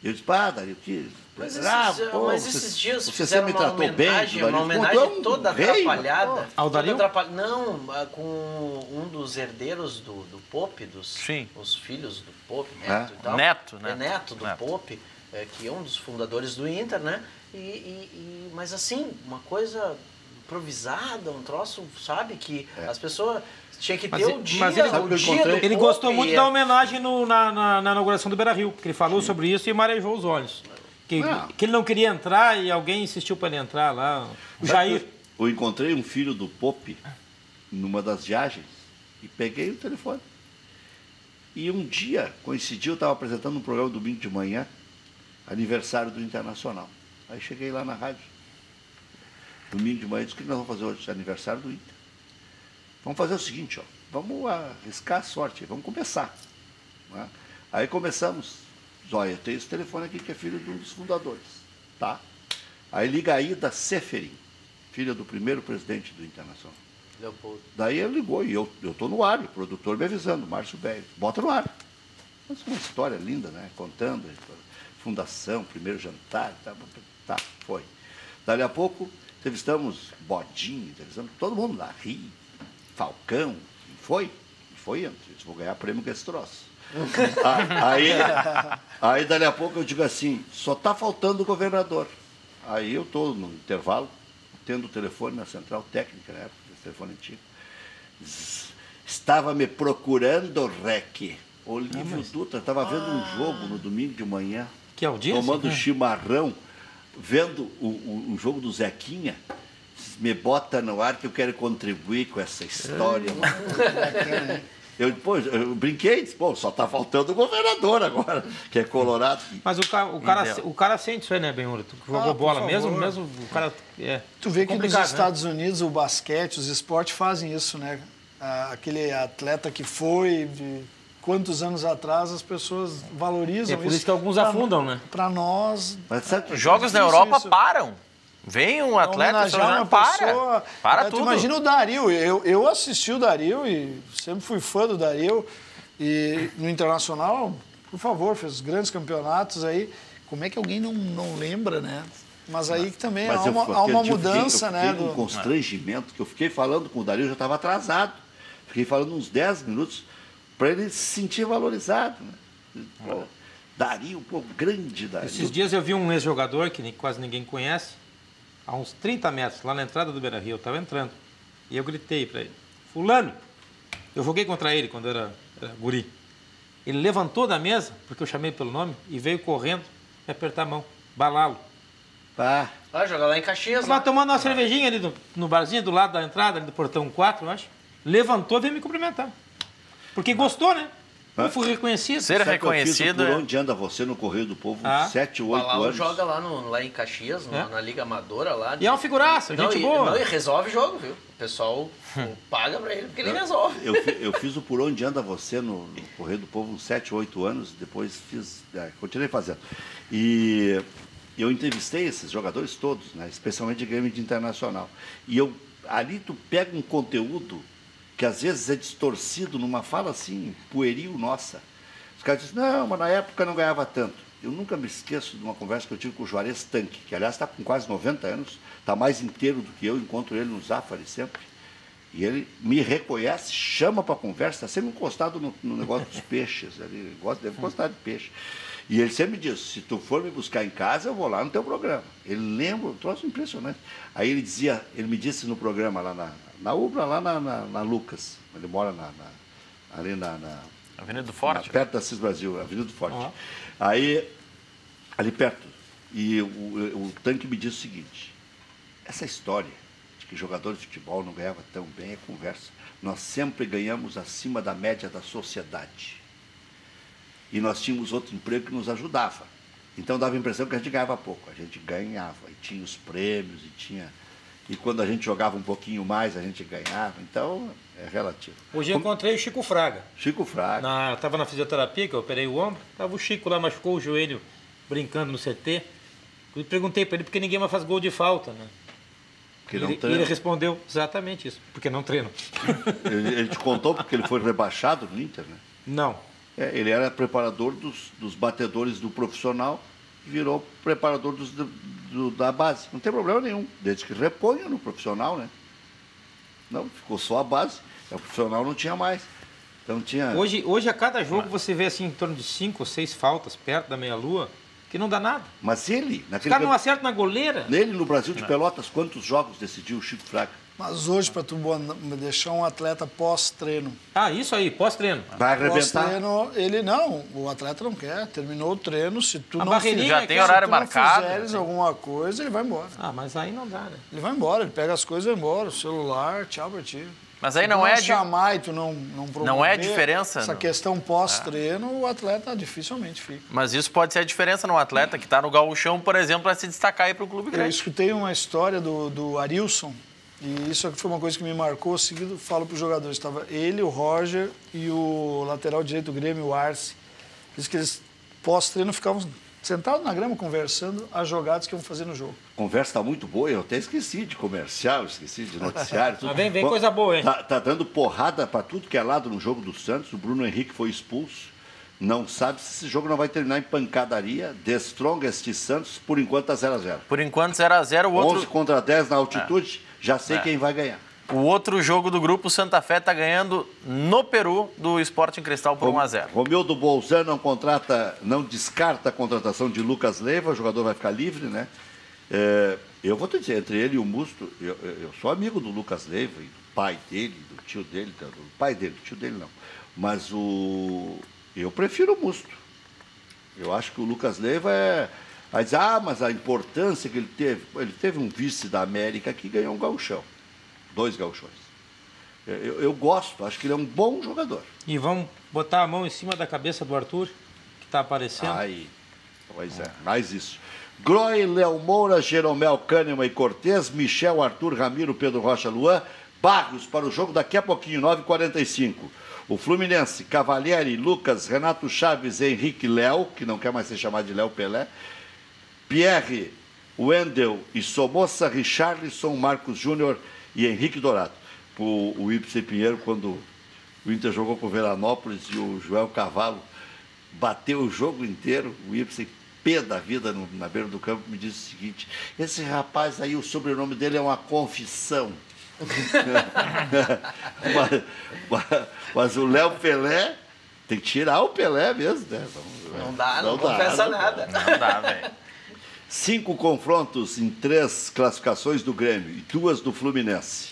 Eu disse, Dario, que... Mas você- esses dias você fizeram me uma tratou bem, homenagem, Dario. uma Pô, homenagem tu é um toda rei, atrapalhada. Ao toda Dario? Não, com um dos herdeiros do Pope, Sim. os filhos do Pope, Neto e tal. Neto, né? É neto do Neto. Pope, que é um dos fundadores do Inter, né? Mas assim, uma coisa improvisada, um troço, sabe? Que as pessoas tinham que ter o dia, mas ele- o dia do Ele Pope, gostou muito da homenagem na inauguração do Beira-Rio, que ele falou sobre isso e marejou os olhos. Que ele não queria entrar e alguém insistiu para ele entrar lá. O Jair. Eu encontrei um filho do Pope numa das viagens e peguei o telefone. E um dia, coincidiu, eu estava apresentando um programa domingo de manhã, aniversário do Internacional. Aí cheguei lá na rádio, domingo de manhã, disse: o que nós vamos fazer hoje? Aniversário do Inter. Vamos fazer o seguinte, ó, vamos arriscar a sorte, vamos começar. Né? Aí começamos. Olha, eu tenho esse telefone aqui que é filho de um dos fundadores. Tá? Aí liga a Ida Seferin, filha do primeiro presidente do Internacional. Leopoldo. Daí ele ligou e eu estou no ar, o produtor me avisando, Márcio Belli, bota no ar. Mas uma história linda, né? Contando, fundação, primeiro jantar, tá, foi. Dali a pouco, entrevistamos Bodinho, entrevistamos todo mundo lá, Ri, Falcão, e foi antes, eu disse, vou ganhar prêmio com esse troço. Aí, dali a pouco, eu digo assim, só está faltando o governador. Aí eu estou no intervalo, tendo o telefone na central técnica, na época, esse telefone antigo. Estava me procurando, Rec. Olívio Dutra, estava vendo um jogo no domingo de manhã, Que audiência, tomando né? chimarrão, vendo o jogo do Zequinha. Me bota no ar que eu quero contribuir com essa história. Eu brinquei, disse, só está faltando o governador agora, que é colorado. Mas o cara sente isso aí, né, Benhur? Tu que jogou bola por mesmo, favor. o cara... Tu vê que nos complicado, né? Estados Unidos o basquete, os esportes fazem isso, né? Aquele atleta que foi, de quantos anos atrás, as pessoas valorizam É por isso que alguns afundam, né? Para nós... Mas sabe, Os jogos na difícil Europa isso. param. Vem um atleta Homenagear uma para. pessoa. Para Tu tudo. imagina o Dario. Eu assisti o Dario e sempre fui fã do Dario. E no Internacional, por favor, fez grandes campeonatos aí. Como é que alguém não lembra, né? Mas aí que também há uma mudança, né? Eu fiquei com um constrangimento, que eu fiquei falando com o Dario, eu já estava atrasado. Fiquei falando uns 10 minutos para ele se sentir valorizado. Né? Pô, Dario, grande Dario. Esses dias eu vi um ex-jogador que quase ninguém conhece, a uns 30 metros, lá na entrada do Beira-Rio, eu estava entrando. E eu gritei para ele, fulano, eu joguei contra ele quando era guri. Ele levantou da mesa, porque eu chamei pelo nome, e veio correndo me apertar a mão, balá-lo. Pá. Vai jogar lá em Caxias. Estava tomando uma cervejinha ali no barzinho do lado da entrada, ali do portão 4, eu acho. Levantou e veio me cumprimentar. Porque gostou, né? Eu fui reconhecido. Ser Sabe que eu fiz o reconhecido Por é... Onde Anda Você no Correio do Povo, 7, 8 Balau anos. joga lá em Caxias, na Liga Amadora lá. E é uma figuraça, gente boa. E resolve o jogo, viu? O pessoal paga pra ele porque ele resolve. Eu fiz o Por Onde Anda Você no Correio do Povo uns 7, 8 anos, depois continuei fazendo. E eu entrevistei esses jogadores todos, né, especialmente de Grêmio de Internacional. E ali tu pega um conteúdo que às vezes é distorcido numa fala assim, pueril nossa. Os caras dizem, não, mas na época não ganhava tanto. Eu nunca me esqueço de uma conversa que eu tive com o Juarez Tanque, que aliás está com quase 90 anos, está mais inteiro do que eu, encontro ele no Zafari sempre. E ele me reconhece, chama para conversa, está sempre encostado no negócio dos peixes. Ele deve gostar de peixe. E ele sempre diz, se tu for me buscar em casa, eu vou lá no teu programa. Ele lembra, um troço impressionante. Aí ele me disse no programa lá na Ubra, lá na Lucas. Ele mora ali na Avenida do Forte. perto da CIS Brasil, Avenida do Forte. Aí, ali perto. E o Tanque me disse o seguinte, essa história de que jogadores de futebol não ganhavam tão bem é conversa. Nós sempre ganhamos acima da média da sociedade. E nós tínhamos outro emprego que nos ajudava. Então dava a impressão que a gente ganhava pouco. A gente ganhava, e tinha os prêmios, e quando a gente jogava um pouquinho mais, a gente ganhava. Então, é relativo. Hoje eu encontrei o Chico Fraga. Chico Fraga. Eu estava na fisioterapia, que eu operei o ombro. Estava o Chico lá, machucou o joelho, brincando no CT. Eu perguntei para ele por que ninguém mais faz gol de falta, né? Porque não treina. Ele respondeu exatamente isso, porque não treina. Ele te contou porque ele foi rebaixado no Inter, né? Não. Ele era preparador dos batedores do profissional, virou preparador da base. Não tem problema nenhum, desde que reponha no profissional, né? Não, ficou só a base. O profissional não tinha mais. Então tinha... Hoje a cada jogo você vê assim em torno de 5 ou 6 faltas perto da meia-lua, que não dá nada. Mas ele... Os caras não acertam na goleira. Nele, no Brasil de Pelotas, quantos jogos decidiu o Chico Fraga? Mas hoje, para tu deixar um atleta pós-treino. Isso aí, pós-treino. Vai arrebentar? Pós-treino, o atleta não quer. Terminou o treino, se tu não já tem horário marcado. Se tu não fizeres alguma coisa, ele vai embora. Mas aí não dá, né? Ele vai embora, ele pega as coisas e vai embora. O celular, tchau pra ti. Mas aí se tu não é... chamar e tu não promover não é a diferença. Essa questão pós-treino, o atleta dificilmente fica. Mas isso pode ser a diferença no atleta que está no gauchão, por exemplo, para se destacar aí para o clube grande. Eu escutei uma história do Arilson, e isso foi uma coisa que me marcou. Seguido, falo para os jogadores, estava ele, o Roger e o lateral direito do Grêmio, o Arce. Diz que eles, pós-treino, ficavam sentados na grama conversando as jogadas que iam fazer no jogo. A conversa está muito boa, eu até esqueci de comercial, esqueci de noticiário. Mas vem coisa boa, hein? Tá dando porrada para tudo que é lado no jogo do Santos. O Bruno Henrique foi expulso. Não sabe se esse jogo não vai terminar em pancadaria. The Strongest Santos, por enquanto, está 0-0. Por enquanto, 0-0. O outro... 11 contra 10 na altitude, já sei quem vai ganhar. O outro jogo do grupo, Santa Fé está ganhando no Peru do Sporting Cristal por 1-0. Romildo Bolzan não descarta a contratação de Lucas Leiva, o jogador vai ficar livre, né? Eu vou te dizer, entre ele e o Musto, eu sou amigo do Lucas Leiva, e do pai dele, do tio dele, do pai dele, do tio dele não. Mas eu prefiro o Musto. Eu acho que o Lucas Leiva vai dizer, mas a importância que ele teve um vice da América que ganhou um gauchão. 2 gauchões. Eu gosto, acho que ele é um bom jogador. E vamos botar a mão em cima da cabeça do Arthur, que está aparecendo. Pois é, mais isso. Groy, Léo Moura, Jeromel, Kahneman e Cortez, Michel, Arthur, Ramiro, Pedro Rocha, Luan, Barros para o jogo daqui a pouquinho, 9h45. O Fluminense, Cavalieri, Lucas, Renato Chaves, Henrique, Léo, que não quer mais ser chamado de Léo Pelé, Pierre, Wendel e Somoza, Richarlison, Marcos Júnior e Henrique Dourado. O Ibsen Pinheiro, quando o Inter jogou com o Veranópolis e o Joel Cavalo bateu o jogo inteiro, o Ibsen, pé da vida na beira do campo, me disse o seguinte, esse rapaz aí, o sobrenome dele é uma confissão. mas o Léo Pelé, tem que tirar o Pelé mesmo, né? Não confessa nada. Não dá, velho. 5 confrontos em 3 classificações do Grêmio e 2 do Fluminense.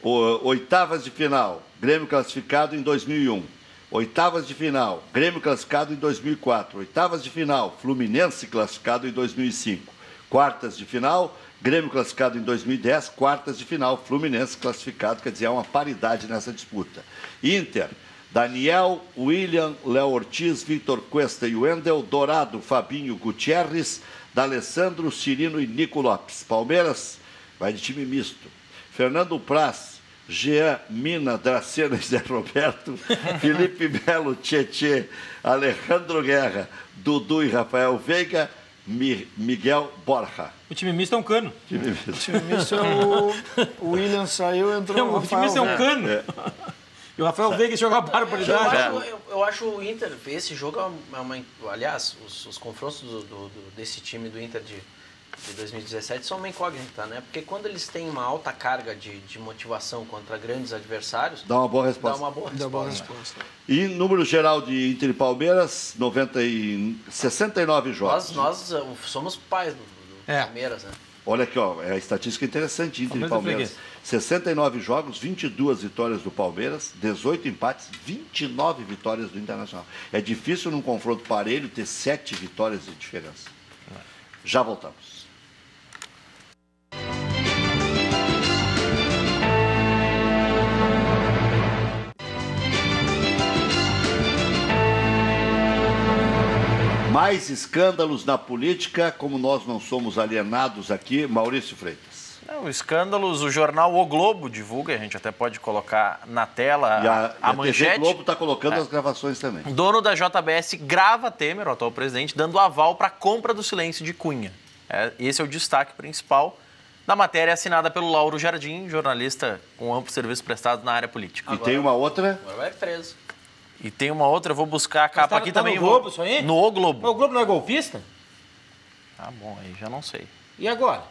Oitavas de final, Grêmio classificado em 2001. Oitavas de final, Grêmio classificado em 2004. Oitavas de final, Fluminense classificado em 2005. Quartas de final, Grêmio classificado em 2010. Quartas de final, Fluminense classificado. Quer dizer, há uma paridade nessa disputa. Inter, Daniel, William, Léo Ortiz, Victor Cuesta e Wendel. Dourado, Fabinho, Gutierrez, D'Alessandro, Cirino e Nico Lopes. Palmeiras vai de time misto. Fernando Praz, Jean, Mina, Dracena e Zé Roberto, Felipe Melo, Tietê, Alejandro Guerra, Dudu e Rafael Veiga, Miguel Borja. O time misto é um cano. O time misto o William saiu, entrou o Rafael. O time misto é um cano. E o Rafael Veiga jogou a barbaridade. Eu acho o Inter, esse jogo aliás, os confrontos desse time do Inter de 2017 são uma incógnita, né? Porque quando eles têm uma alta carga de motivação contra grandes adversários, dá uma boa resposta. Dá uma boa resposta. E número geral de Inter e Palmeiras, 69 jogos. Nós somos pais do Palmeiras, né? Olha aqui, ó, a estatística interessante, Inter e Palmeiras. 69 jogos, 22 vitórias do Palmeiras, 18 empates, 29 vitórias do Internacional. É difícil num confronto parelho ter 7 vitórias de diferença. Já voltamos. Mais escândalos na política, como nós não somos alienados aqui, Maurício Freitas. Não, escândalos, o jornal O Globo divulga, a gente até pode colocar na tela a manchete. TV Globo está colocando as gravações também. O dono da JBS grava Temer, o atual presidente, dando aval para a compra do silêncio de Cunha. Esse é o destaque principal da matéria assinada pelo Lauro Jardim, jornalista com amplo serviço prestado na área política. E tem uma outra... Agora vai preso. E tem uma outra, eu vou buscar a capa aqui também. No Globo, isso aí? No O Globo. O Globo não é golpista? Tá bom, aí já não sei. E agora?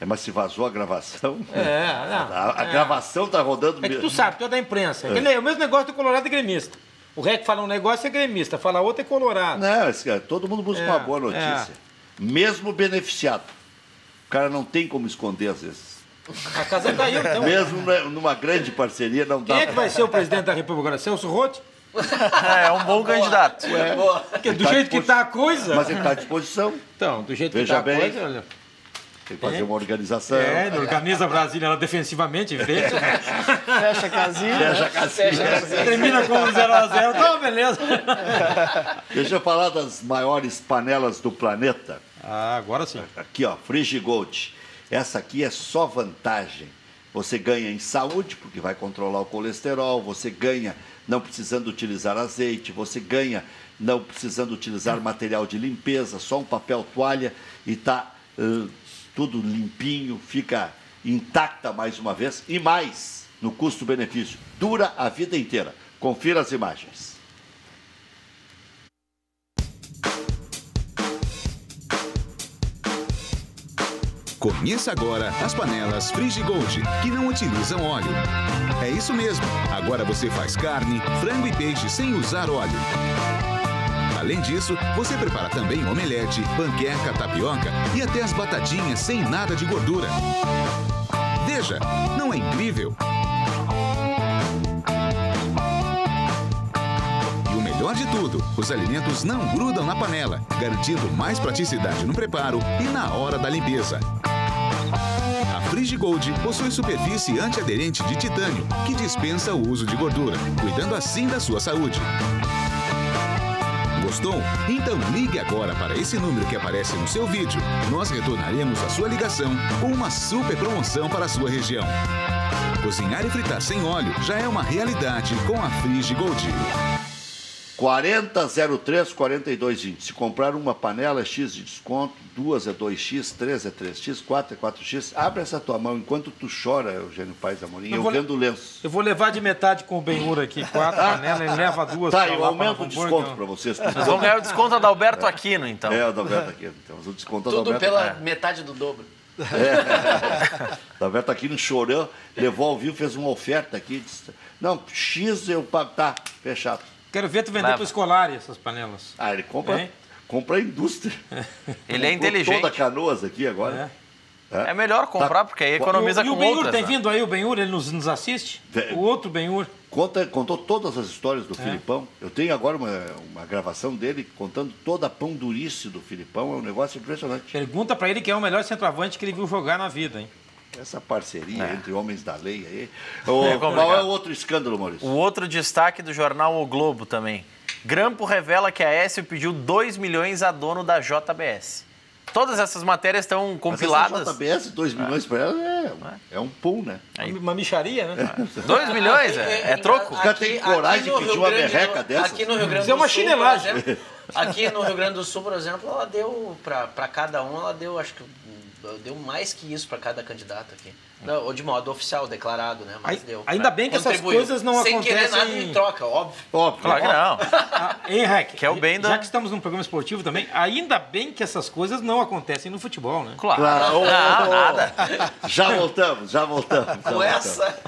Mas se vazou a gravação... Não. A gravação tá rodando... É que tu sabe, tu é da imprensa. É o mesmo negócio do Colorado e gremista. O REC fala um negócio é gremista, fala outro é Colorado. Não, todo mundo busca uma boa notícia. Mesmo beneficiado. O cara não tem como esconder às vezes. A casa caiu, então. Mesmo numa grande parceria, não dá. Quem é que vai ser o presidente da República agora? Celso Roth? É um bom candidato. Porque do jeito que está a coisa... Mas ele está à disposição. Então, do jeito Veja que está a bem. coisa... Olha... Tem que fazer uma organização. Ele organiza Brasília ela defensivamente, vê. Fecha a casinha. Termina com 0-0. Então, beleza. Deixa eu falar das maiores panelas do planeta. Agora sim. Aqui, ó, Frigigold. Essa aqui é só vantagem. Você ganha em saúde, porque vai controlar o colesterol. Você ganha não precisando utilizar azeite. Você ganha não precisando utilizar material de limpeza. Só um papel toalha e está tudo limpinho. Fica intacta mais uma vez. E mais, no custo-benefício. Dura a vida inteira. Confira as imagens. Conheça agora as panelas Frigigold, que não utilizam óleo. É isso mesmo, agora você faz carne, frango e peixe sem usar óleo. Além disso, você prepara também omelete, panqueca, tapioca e até as batatinhas sem nada de gordura. Veja, não é incrível? E o melhor de tudo, os alimentos não grudam na panela, garantindo mais praticidade no preparo e na hora da limpeza. A Frigigold possui superfície antiaderente de titânio, que dispensa o uso de gordura, cuidando assim da sua saúde. Gostou? Então ligue agora para esse número que aparece no seu vídeo. Nós retornaremos a sua ligação com uma super promoção para a sua região. Cozinhar e fritar sem óleo já é uma realidade com a Frigigold. 4003-4220. Se comprar uma panela é X de desconto, 2 é 2X, 3 é 3X, 4 é 4X. Abre essa tua mão enquanto tu chora, Eugênio Paes Amorim. Eu vendo o lenço. Eu vou levar de metade com o Benhur aqui, 4 panelas, ele leva 2. Tá, eu aumento o desconto para vocês. Nós vamos ganhar o desconto da Adalberto Aquino, então. É, o Adalberto Aquino. Temos o desconto da Tudo Adalberto pela metade do dobro. Adalberto Aquino chorou, levou ao vivo, fez uma oferta aqui. Disse, não, X eu pago. Tá, fechado. Quero ver tu vender para o escolar essas panelas. Ele compra a indústria. Ele é inteligente. Toda Canoas aqui agora. É melhor comprar, porque aí economiza com outras. E o Benhur tem vindo aí, o Benhur, ele nos assiste? O outro Benhur. Contou todas as histórias do Filipão. Eu tenho agora uma gravação dele contando toda a pão-durice do Filipão. É um negócio impressionante. Pergunta para ele quem é o melhor centroavante que ele viu jogar na vida, hein? Essa parceria entre homens da lei aí. Qual é o outro escândalo, Maurício? O outro destaque do jornal O Globo também. Grampo revela que a Aécio pediu 2 milhões a dono da JBS. Todas essas matérias estão compiladas. Mas essa JBS, 2 milhões para ela é um pum, né? Uma micharia, né? 2 milhões? É troco? Os caras têm coragem de pedir uma merreca dessa? Aqui no Rio Grande do Sul, é uma chinelagem. por exemplo, aqui no Rio Grande do Sul, por exemplo, ela deu, para cada um, ela deu, acho que deu mais que isso para cada candidato aqui. Não, ou de modo oficial, declarado, né? Mas deu. Ainda bem que essas coisas não acontecem... Sem querer nada em troca, óbvio. Claro que não. Hein, Rec? Que é o bem já que estamos num programa esportivo também, ainda bem que essas coisas não acontecem no futebol, né? Claro. Não, nada. Já voltamos. Com essa...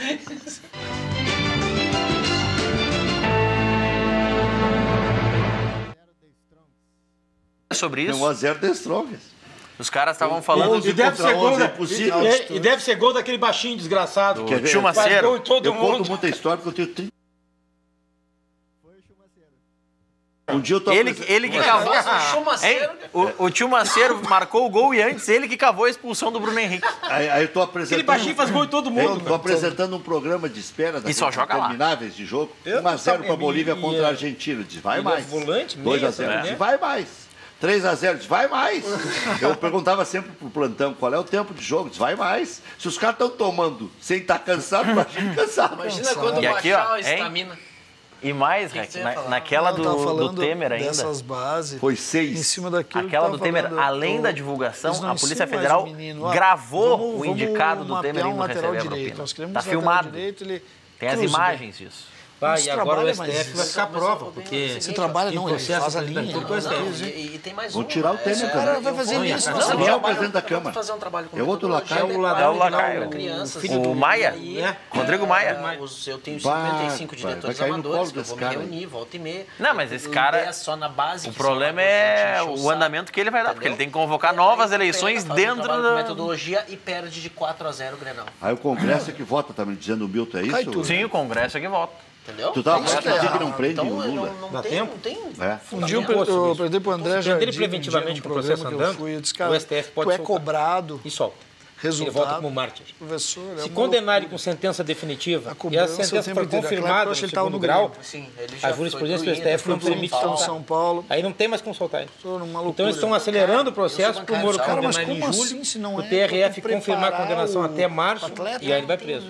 Sobre isso. 1-0 The Strongest. Os caras estavam falando E deve ser gol, impossível. e deve ser gol daquele baixinho desgraçado. Quer ver? Tio Faz Maceiro. gol em todo Eu mundo. conto muita história porque eu tenho 30 Um dia eu tô Ele que cavou. Chumaceiro. O tio Maceiro marcou o gol e antes ele que cavou a expulsão do Bruno Henrique. Aí eu tô apresentando... Aquele baixinho faz gol em todo mundo. Estou apresentando um programa de espera E só joga lá. intermináveis de jogo. 1-0 para a Bolívia contra a Argentina. Diz, vai mais. Volante, 2-0. Diz, vai mais. 3-0. Diz, vai mais. Eu perguntava sempre pro plantão qual é o tempo de jogo. Diz, vai mais. Se os caras estão tomando sem estar cansado, imagina cansado. Imagina quando E aqui, baixar ó, a estamina. E mais, que você ia falar? naquela Eu tava do falando Temer ainda. dessas bases. Foi Em 6. cima daquilo Aquela que do tava Temer, falando, além da eles divulgação, não a Polícia ensinam mais Federal o menino, ó, gravou vamos o indicado do mapear Temer um indo lateral receber a direito. propina. Nós queremos Tá um lateral filmado. direito, ele Tem as cruza, imagens disso. Vai, se e agora trabalha o mais STF vai isso. ficar prova, porque... Se trabalha, não, ele processo faz a de linha. tudo com o STF. E tem mais Vou um. tirar o Temer O cara também. vai fazer isso. Não, Não, Não é o presidente da Câmara. Fazer um trabalho com É outro metodologia lacaio. É o É o lacaio. para crianças. O Maia? Rodrigo Maia. Eu tenho Vai, 55 diretores vai cair no amadores, colo que eu desse vou me cara aí. reunir, volta e meia. Não, mas esse cara- É só na base. O que problema são é amadores, enche o saco. andamento que ele vai dar, porque ele tem que convocar E novas aí, eleições faz um dentro trabalho com da... metodologia e perde de 4-0 o Grenal. Aí o Congresso é que vota, tá me dizendo o Milton, é Cai isso? tudo. Sim, o Congresso é que vota. Entendeu? Tu tava É isso falando que é. que não prende Então, o Lula. Dá tem, tempo? não tem É. Um dia eu perguntei pro André Se Jardim, prender ele preventivamente um dia com num o processo programa que eu andando, fui, eu disse, o cara, STF pode tu é soltar. cobrado, E solta. resultado. Ele volta como mártir. Professor, é Se uma condenarem loucura. com sentença definitiva A e a cobrança o sentença tempo for inteiro. confirmada Claro, eu no acho que ele tava segundo no grau, Sim, ele a já jurisprudência foi do pro STF não Inter, foi pro permite São Então, soltar. São Paulo. Aí não tem mais como soltar ele. Tô numa Então loucura. eles estão acelerando o processo para o Moro bancário, mas condenar ele em como julho, assim, se não o é TRF pra tu confirmar a preparar condenação o até março atleta? e aí ele vai preso.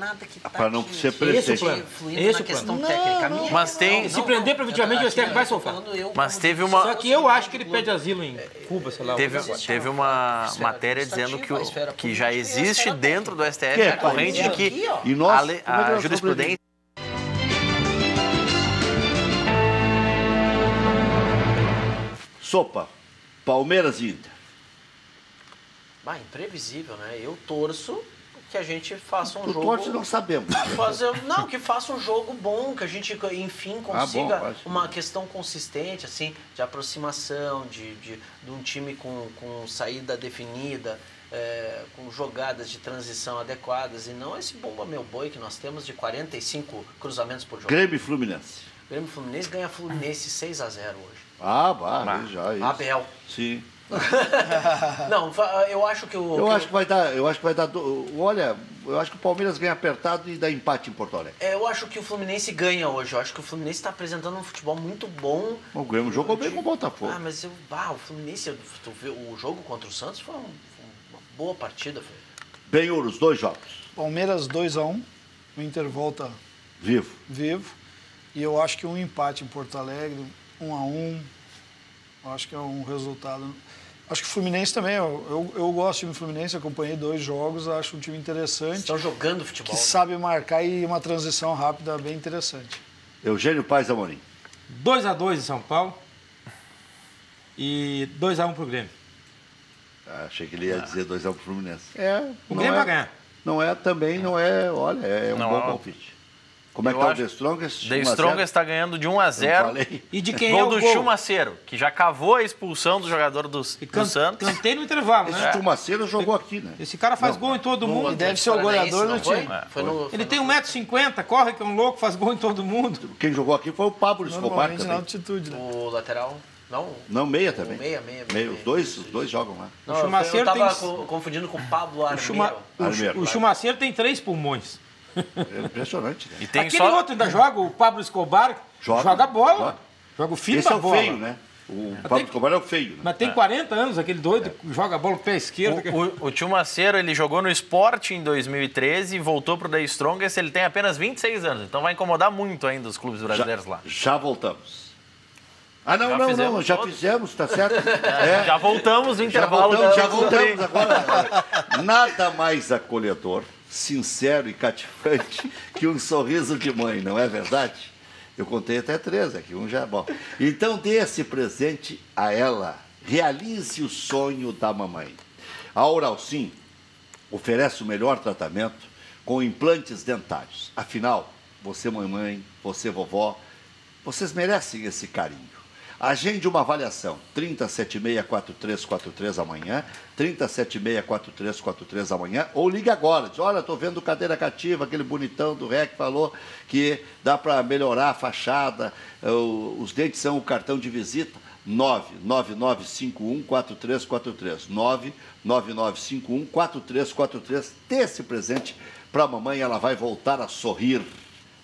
Pra não ser Esse presidente. é o plano. Fluindo Esse na é o questão plano. técnica. Não, Minha- Mas tem- Se prender preventivamente, o STF vai soltar. Mas teve uma... Só que eu acho que ele pede asilo em Cuba, sei lá. Teve uma matéria dizendo que já existe dentro do STF Que é, a corrente de que Aqui, ó. E nós, a como é que nós jurisprudência... Sopa, Palmeiras e Inter. Bah, imprevisível, né? Eu torço que a gente faça um Tu jogo... torce não sabemos. Que faça um jogo bom, que a gente, enfim, consiga bom, acho. uma questão consistente, assim, de aproximação, de um time com saída definida, com jogadas de transição adequadas, e não esse bomba meu boi que nós temos de 45 cruzamentos por jogo. Grêmio e Fluminense. O Grêmio Fluminense ganha Fluminense 6-0 hoje. Ah, já isso. Abel. Sim. Não, eu acho que o... Eu acho que vai dar, olha, eu acho que o Palmeiras ganha apertado e dá empate em Porto Alegre. Eu acho que o Fluminense ganha hoje. Eu acho que o Fluminense está apresentando um futebol muito bom. O Grêmio jogou bem com o Botafogo. Mas o Fluminense, tu vê, o jogo contra o Santos foi uma boa partida. Foi. Benhur, os 2 jogos. Palmeiras 2-1, o Inter volta Vivo. vivo. E eu acho que um empate em Porto Alegre, 1-1. Eu acho que é um resultado. Acho que o Fluminense também, eu gosto do time do Fluminense, acompanhei 2 jogos, acho um time interessante. Estão jogando futebol. Que né? sabe marcar e uma transição rápida bem interessante. Eugênio Paes Amorim. 2-2 em São Paulo e 2-1 pro Grêmio. Achei que ele ia dizer 2-1 pro Fluminense. O Grêmio vai ganhar. Não é também, não é, olha, é um Não, bom palpite. Como é que eu tá o acho- The Strongest? The 1 a 0? Strongest está ganhando de 1 a Eu 0. falei. E de quem Gol é o do gol? Chumaceiro, que já cavou a expulsão do jogador do Santos. Cantei no intervalo, Esse né? Chumaceiro jogou aqui, né? Esse cara faz gol em todo mundo. E deve ser o goleador do time. Ele tem 1,50 m, corre que é um louco, faz gol em todo mundo. Quem jogou aqui foi o Pablo Escobar Normalmente na também. altitude, né? O lateral, não? Não, meia também. Meia. Os dois jogam lá. Não, O eu Chumaceiro tava tem- confundindo com o Pablo Armeiro. Armeiro. O Chumaceiro tem 3 pulmões. É impressionante, né? E tem Aquele só... outro ainda joga, o Pablo Escobar, joga bola. Joga. Joga o filho Esse da é o bola. feio, né? O Pablo Escobar é o feio, né? Mas tem 40 anos, aquele doido que joga a bola com o pé esquerdo. O Chumaceiro, ele jogou no Sport em 2013 e voltou pro The Strongest, ele tem apenas 26 anos, então vai incomodar muito ainda os clubes brasileiros lá. Já voltamos. Ah, Já não, fizemos já todos. fizemos, tá certo? Já voltamos no Já intervalo. voltamos agora. Nada mais acolhedor, sincero e cativante que um sorriso de mãe, não é verdade? Eu contei até 3 aqui, um já é bom. Então dê esse presente a ela, realize o sonho da mamãe. A Oralsim oferece o melhor tratamento com implantes dentários. Afinal, você mamãe, você vovó, vocês merecem esse carinho. Agende uma avaliação, 3076-4343 amanhã, 3076-4343 amanhã, ou ligue agora, diz, olha, estou vendo cadeira cativa, aquele bonitão do REC falou que dá para melhorar a fachada, os dentes são o cartão de visita, 99951-4343, 99951-4343, dê esse presente para a mamãe, ela vai voltar a sorrir,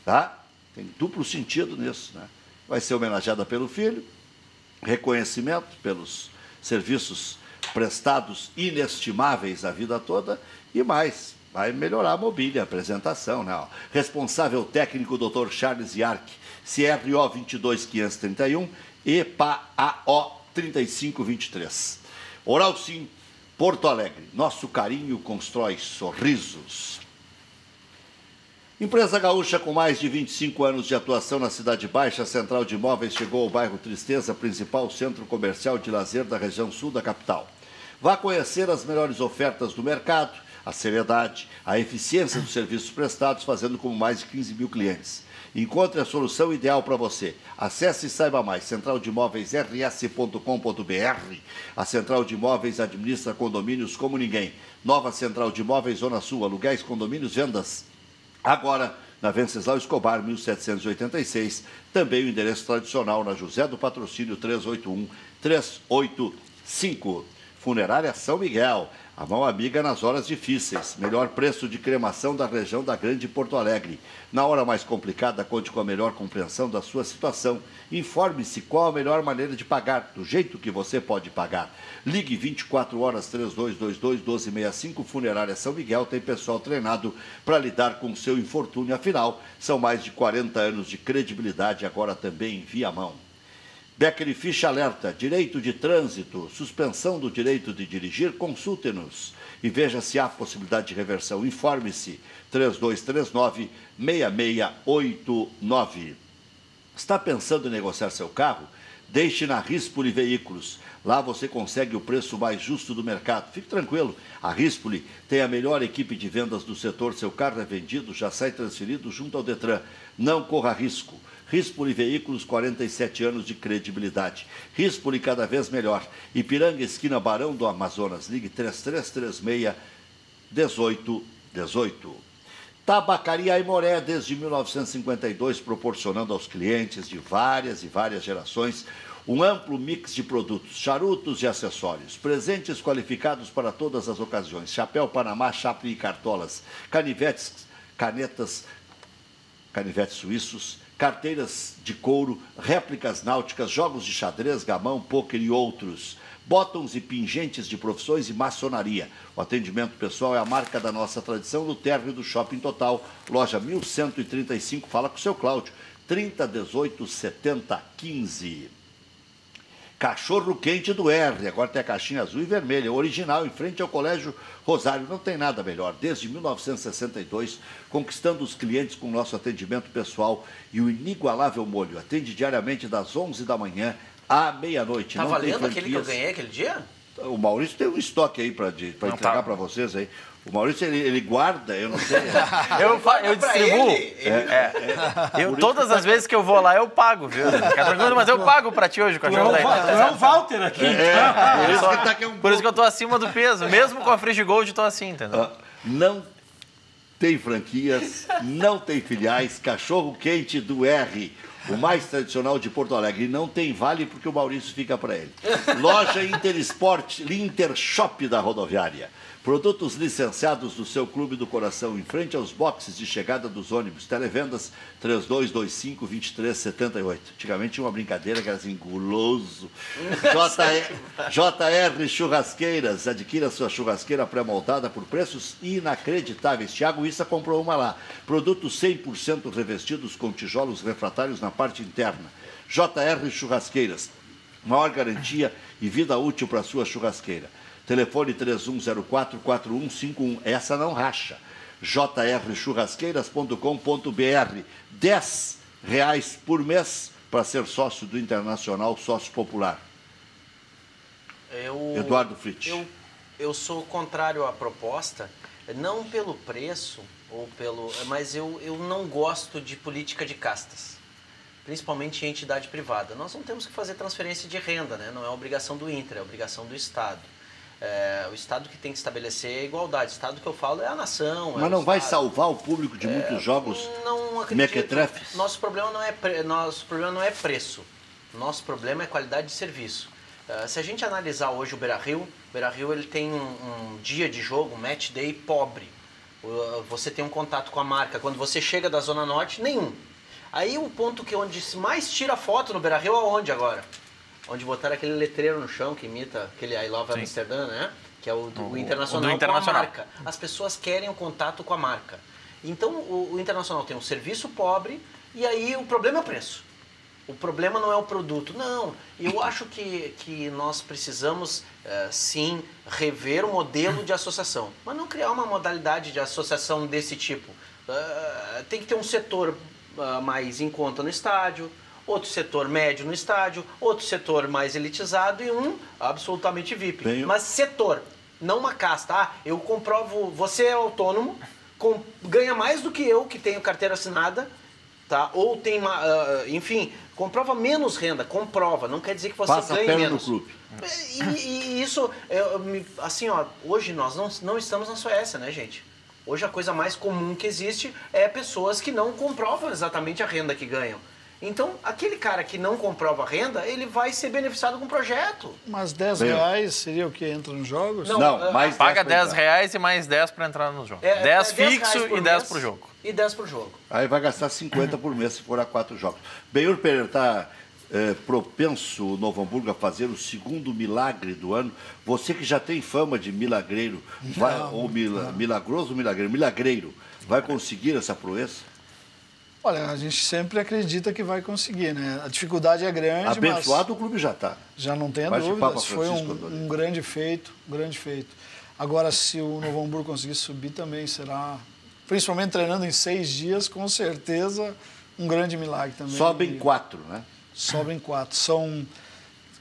tá? Tem duplo sentido nisso, né? Vai ser homenageada pelo filho, reconhecimento pelos serviços prestados inestimáveis a vida toda e mais, vai melhorar a mobília, a apresentação, né? Responsável técnico, Dr. Charles Yark, CRO 22531, EPAO 3523. Oral Sim, Porto Alegre, nosso carinho constrói sorrisos. Empresa gaúcha com mais de 25 anos de atuação na Cidade Baixa, a Central de Imóveis chegou ao bairro Tristeza, principal centro comercial de lazer da região sul da capital. Vá conhecer as melhores ofertas do mercado, a seriedade, a eficiência dos serviços prestados, fazendo com mais de 15 mil clientes. Encontre a solução ideal para você. Acesse e saiba mais, centraldemóveisrs.com.br. A Central de Imóveis administra condomínios como ninguém. Nova Central de Imóveis, Zona Sul, aluguéis, condomínios, vendas. Agora, na Venceslau Escobar, 1786, também o endereço tradicional na José do Patrocínio 381-385. Funerária São Miguel, a mão amiga nas horas difíceis. Melhor preço de cremação da região da Grande Porto Alegre. Na hora mais complicada, conte com a melhor compreensão da sua situação. Informe-se qual a melhor maneira de pagar, do jeito que você pode pagar. Ligue 24 horas 3222-1265. Funerária São Miguel tem pessoal treinado para lidar com o seu infortúnio. Afinal, são mais de 40 anos de credibilidade, agora também em Viamão. Becker e Ficha alerta, direito de trânsito, suspensão do direito de dirigir, consulte-nos e veja se há possibilidade de reversão. Informe-se, 3239-6689. Está pensando em negociar seu carro? Deixe na Rispoli Veículos. Lá você consegue o preço mais justo do mercado. Fique tranquilo, a Rispoli tem a melhor equipe de vendas do setor. Seu carro é vendido, já sai transferido junto ao Detran. Não corra risco. Rispoli Veículos, 47 anos de credibilidade. Rispoli cada vez melhor. Ipiranga, esquina Barão do Amazonas. Ligue 3336-1818. Tabacaria Aimoré, desde 1952, proporcionando aos clientes de várias e várias gerações um amplo mix de produtos, charutos e acessórios. Presentes qualificados para todas as ocasiões. Chapéu Panamá, chapéu e cartolas. Canivetes, canetas, canivetes suíços, carteiras de couro, réplicas náuticas, jogos de xadrez, gamão, pôquer e outros. Bótons e pingentes de profissões e maçonaria. O atendimento pessoal é a marca da nossa tradição no térreo do Shopping Total, loja 1135. Fala com o seu Cláudio, 3018-7015. Cachorro quente do R, agora tem a caixinha azul e vermelha, original, em frente ao Colégio Rosário. Não tem nada melhor. Desde 1962, conquistando os clientes com nosso atendimento pessoal e o inigualável molho. Atende diariamente das 11 da manhã à meia-noite. Tá valendo aquele que eu ganhei aquele dia? O Maurício tem um estoque aí para entregar para vocês aí. O Maurício, ele guarda, eu não sei. eu distribuo. Todas as vezes que eu vou lá, eu pago, viu? Mas eu pago pra ti hoje, cachorro. Tu é o Walter aqui. Por isso que eu tô acima do peso. Mesmo com a Frigigold, eu tô assim, entendeu? Não tem franquias, não tem filiais. Cachorro quente do R, o mais tradicional de Porto Alegre. E não tem vale porque o Maurício fica para ele. Loja Intersport, Intershop da Rodoviária. Produtos licenciados do seu Clube do Coração, em frente aos boxes de chegada dos ônibus. Televendas 3225-2378. Antigamente tinha uma brincadeira que era assim, guloso. JR Churrasqueiras. Adquira sua churrasqueira pré-montada por preços inacreditáveis. Thiago Issa comprou uma lá. Produtos 100% revestidos com tijolos refratários na parte interna. JR Churrasqueiras. Maior garantia e vida útil para a sua churrasqueira. Telefone 3104-4151. Essa não racha. jrchurrasqueiras.com.br. R$10 por mês para ser sócio do Internacional, sócio popular. Eduardo Fritz. Eu sou contrário à proposta, não pelo preço, mas eu não gosto de política de castas. principalmente em entidade privada. Nós não temos que fazer transferência de renda, né? Não é obrigação do Inter, é obrigação do Estado. O Estado que tem que estabelecer a igualdade. O Estado que eu falo é a nação. Mas não vai salvar o público de muitos jogos mequetrefes? Nosso problema não é preço. Nosso problema é qualidade de serviço. Se a gente analisar hoje o Beira-Rio ele tem um dia de jogo, um match day pobre. Você tem um contato com a marca. Quando você chega da Zona Norte, nenhum. Aí o ponto onde se mais tira foto no Beira-Rio é onde agora? Onde botaram aquele letreiro no chão que imita aquele I Love Amsterdã, né? Que é o Internacional com a marca. As pessoas querem o contato com a marca. Então o Internacional tem um serviço pobre e aí o problema é o preço. O problema não é o produto. Não, eu acho que nós precisamos, sim, rever o modelo de associação. Mas não criar uma modalidade de associação desse tipo. Tem que ter um setor mais em conta no estádio, outro setor médio no estádio, outro setor mais elitizado e um absolutamente VIP. Mas setor, não uma casta. Eu comprovo, você é autônomo, ganha mais do que eu, que tenho carteira assinada, tá? Ou tem, enfim, comprova menos renda, comprova, não quer dizer que você ganhe menos. No clube. E isso, assim, ó, hoje nós não estamos na Suécia, né, gente? Hoje a coisa mais comum que existe é pessoas que não comprovam exatamente a renda que ganham. Então, aquele cara que não comprova a renda, ele vai ser beneficiado com o projeto. Mas R$10 seria o que entra nos jogos? Não, mais paga R$10 e mais 10 para entrar no jogo. 10 fixo e 10 por jogo. E 10 por jogo. Aí vai gastar 50 por mês se for a 4 jogos. Benhur Pereira, está propenso o Novo Hamburgo a fazer o segundo milagre do ano? Você que já tem fama de milagreiro, milagroso ou milagreiro? Milagreiro, vai conseguir essa proeza? Olha, a gente sempre acredita que vai conseguir, né? A dificuldade é grande, abençoado mas o clube já está. Já não tem dúvidas, foi um grande feito, Agora, se o Novo Hamburgo conseguir subir também será, principalmente treinando em 6 dias, com certeza um grande milagre também. Sobem 4, né? Sobem 4. São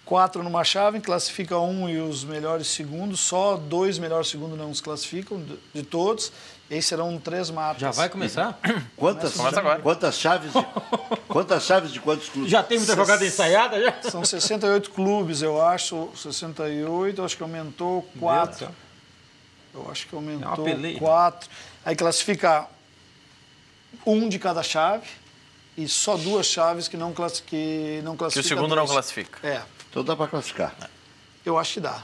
4 numa chave, classifica um e os melhores segundos, só 2 melhores segundos não os classificam de todos. E aí serão 3 mapas. Já vai começar? Quantas chaves de quantos clubes? Já tem muita jogada ensaiada? Já? São 68 clubes, eu acho. 68, acho que aumentou 4. Eu acho que aumentou 4. Aí classifica um de cada chave e só 2 chaves que não classificam. Que o segundo não classifica. Então dá para classificar. Eu acho que dá.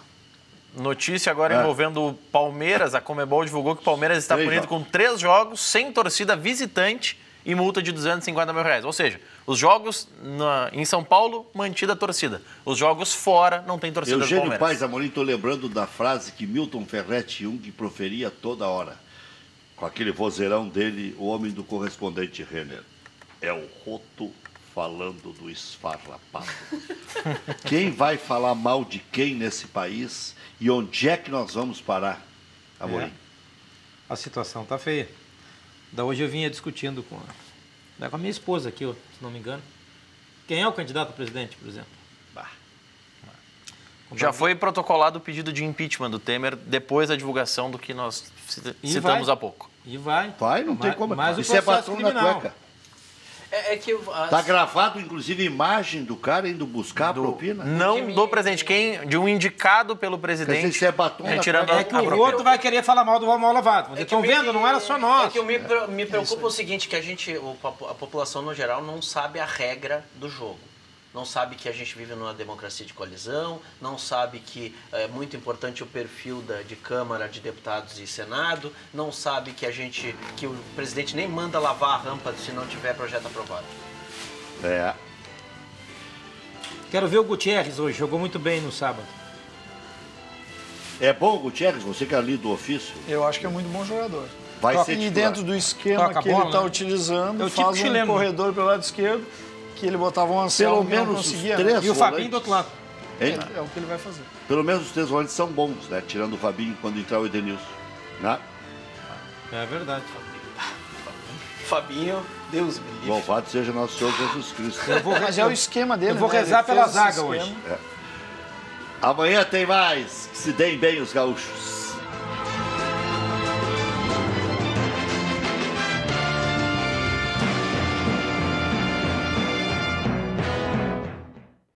Notícia agora envolvendo o Palmeiras. A Conmebol divulgou que o Palmeiras está punido com 3 jogos sem torcida visitante e multa de R$250 mil. Ou seja, os jogos em São Paulo, mantida a torcida. Os jogos fora, não tem torcida do Palmeiras. Eugênio Paes Amorim, estou lembrando da frase que Milton Ferretti Jung proferia toda hora. Com aquele vozeirão dele, o homem do correspondente Renner. É o roto falando do esfarrapado. Quem vai falar mal de quem nesse país e onde é que nós vamos parar, Amorim? A situação está feia. Da hoje eu vinha discutindo com a minha esposa aqui, se não me engano. Quem é o candidato a presidente, por exemplo? Já foi protocolado o pedido de impeachment do Temer depois da divulgação do que nós citamos há pouco. E vai. Não tem como. Mas isso é batom na cueca. Tá gravado, inclusive, imagem do cara indo buscar a propina? Não do presidente, de um indicado pelo presidente. Quer dizer, isso é batom retirando é que o outro vai querer falar mal do mal lavado. Vocês estão vendo? Não era só nós. É que me preocupa o seguinte, que a população no geral não sabe a regra do jogo. Não sabe que a gente vive numa democracia de coalizão, não sabe que é muito importante o perfil de Câmara, de Deputados e Senado, não sabe que o presidente nem manda lavar a rampa se não tiver projeto aprovado. Quero ver o Gutierrez hoje, jogou muito bem no sábado. É bom o Gutierrez, você que é ali do ofício? Eu acho que é muito bom jogador. Vai ser e dentro do esquema que ele está utilizando, faz um corredor pelo lado esquerdo, que ele botava um Anselmo que não conseguia. E o Fabinho do outro lado. É o que ele vai fazer. Pelo menos os 3 volantes são bons, né? Tirando o Fabinho quando entrar o Edenilson. Né? É verdade. Fabinho, Deus me livre. Louvado seja nosso Senhor Jesus Cristo. Mas é o esquema dele. Eu vou rezar pela zaga hoje. Amanhã tem mais. Que se deem bem os gaúchos.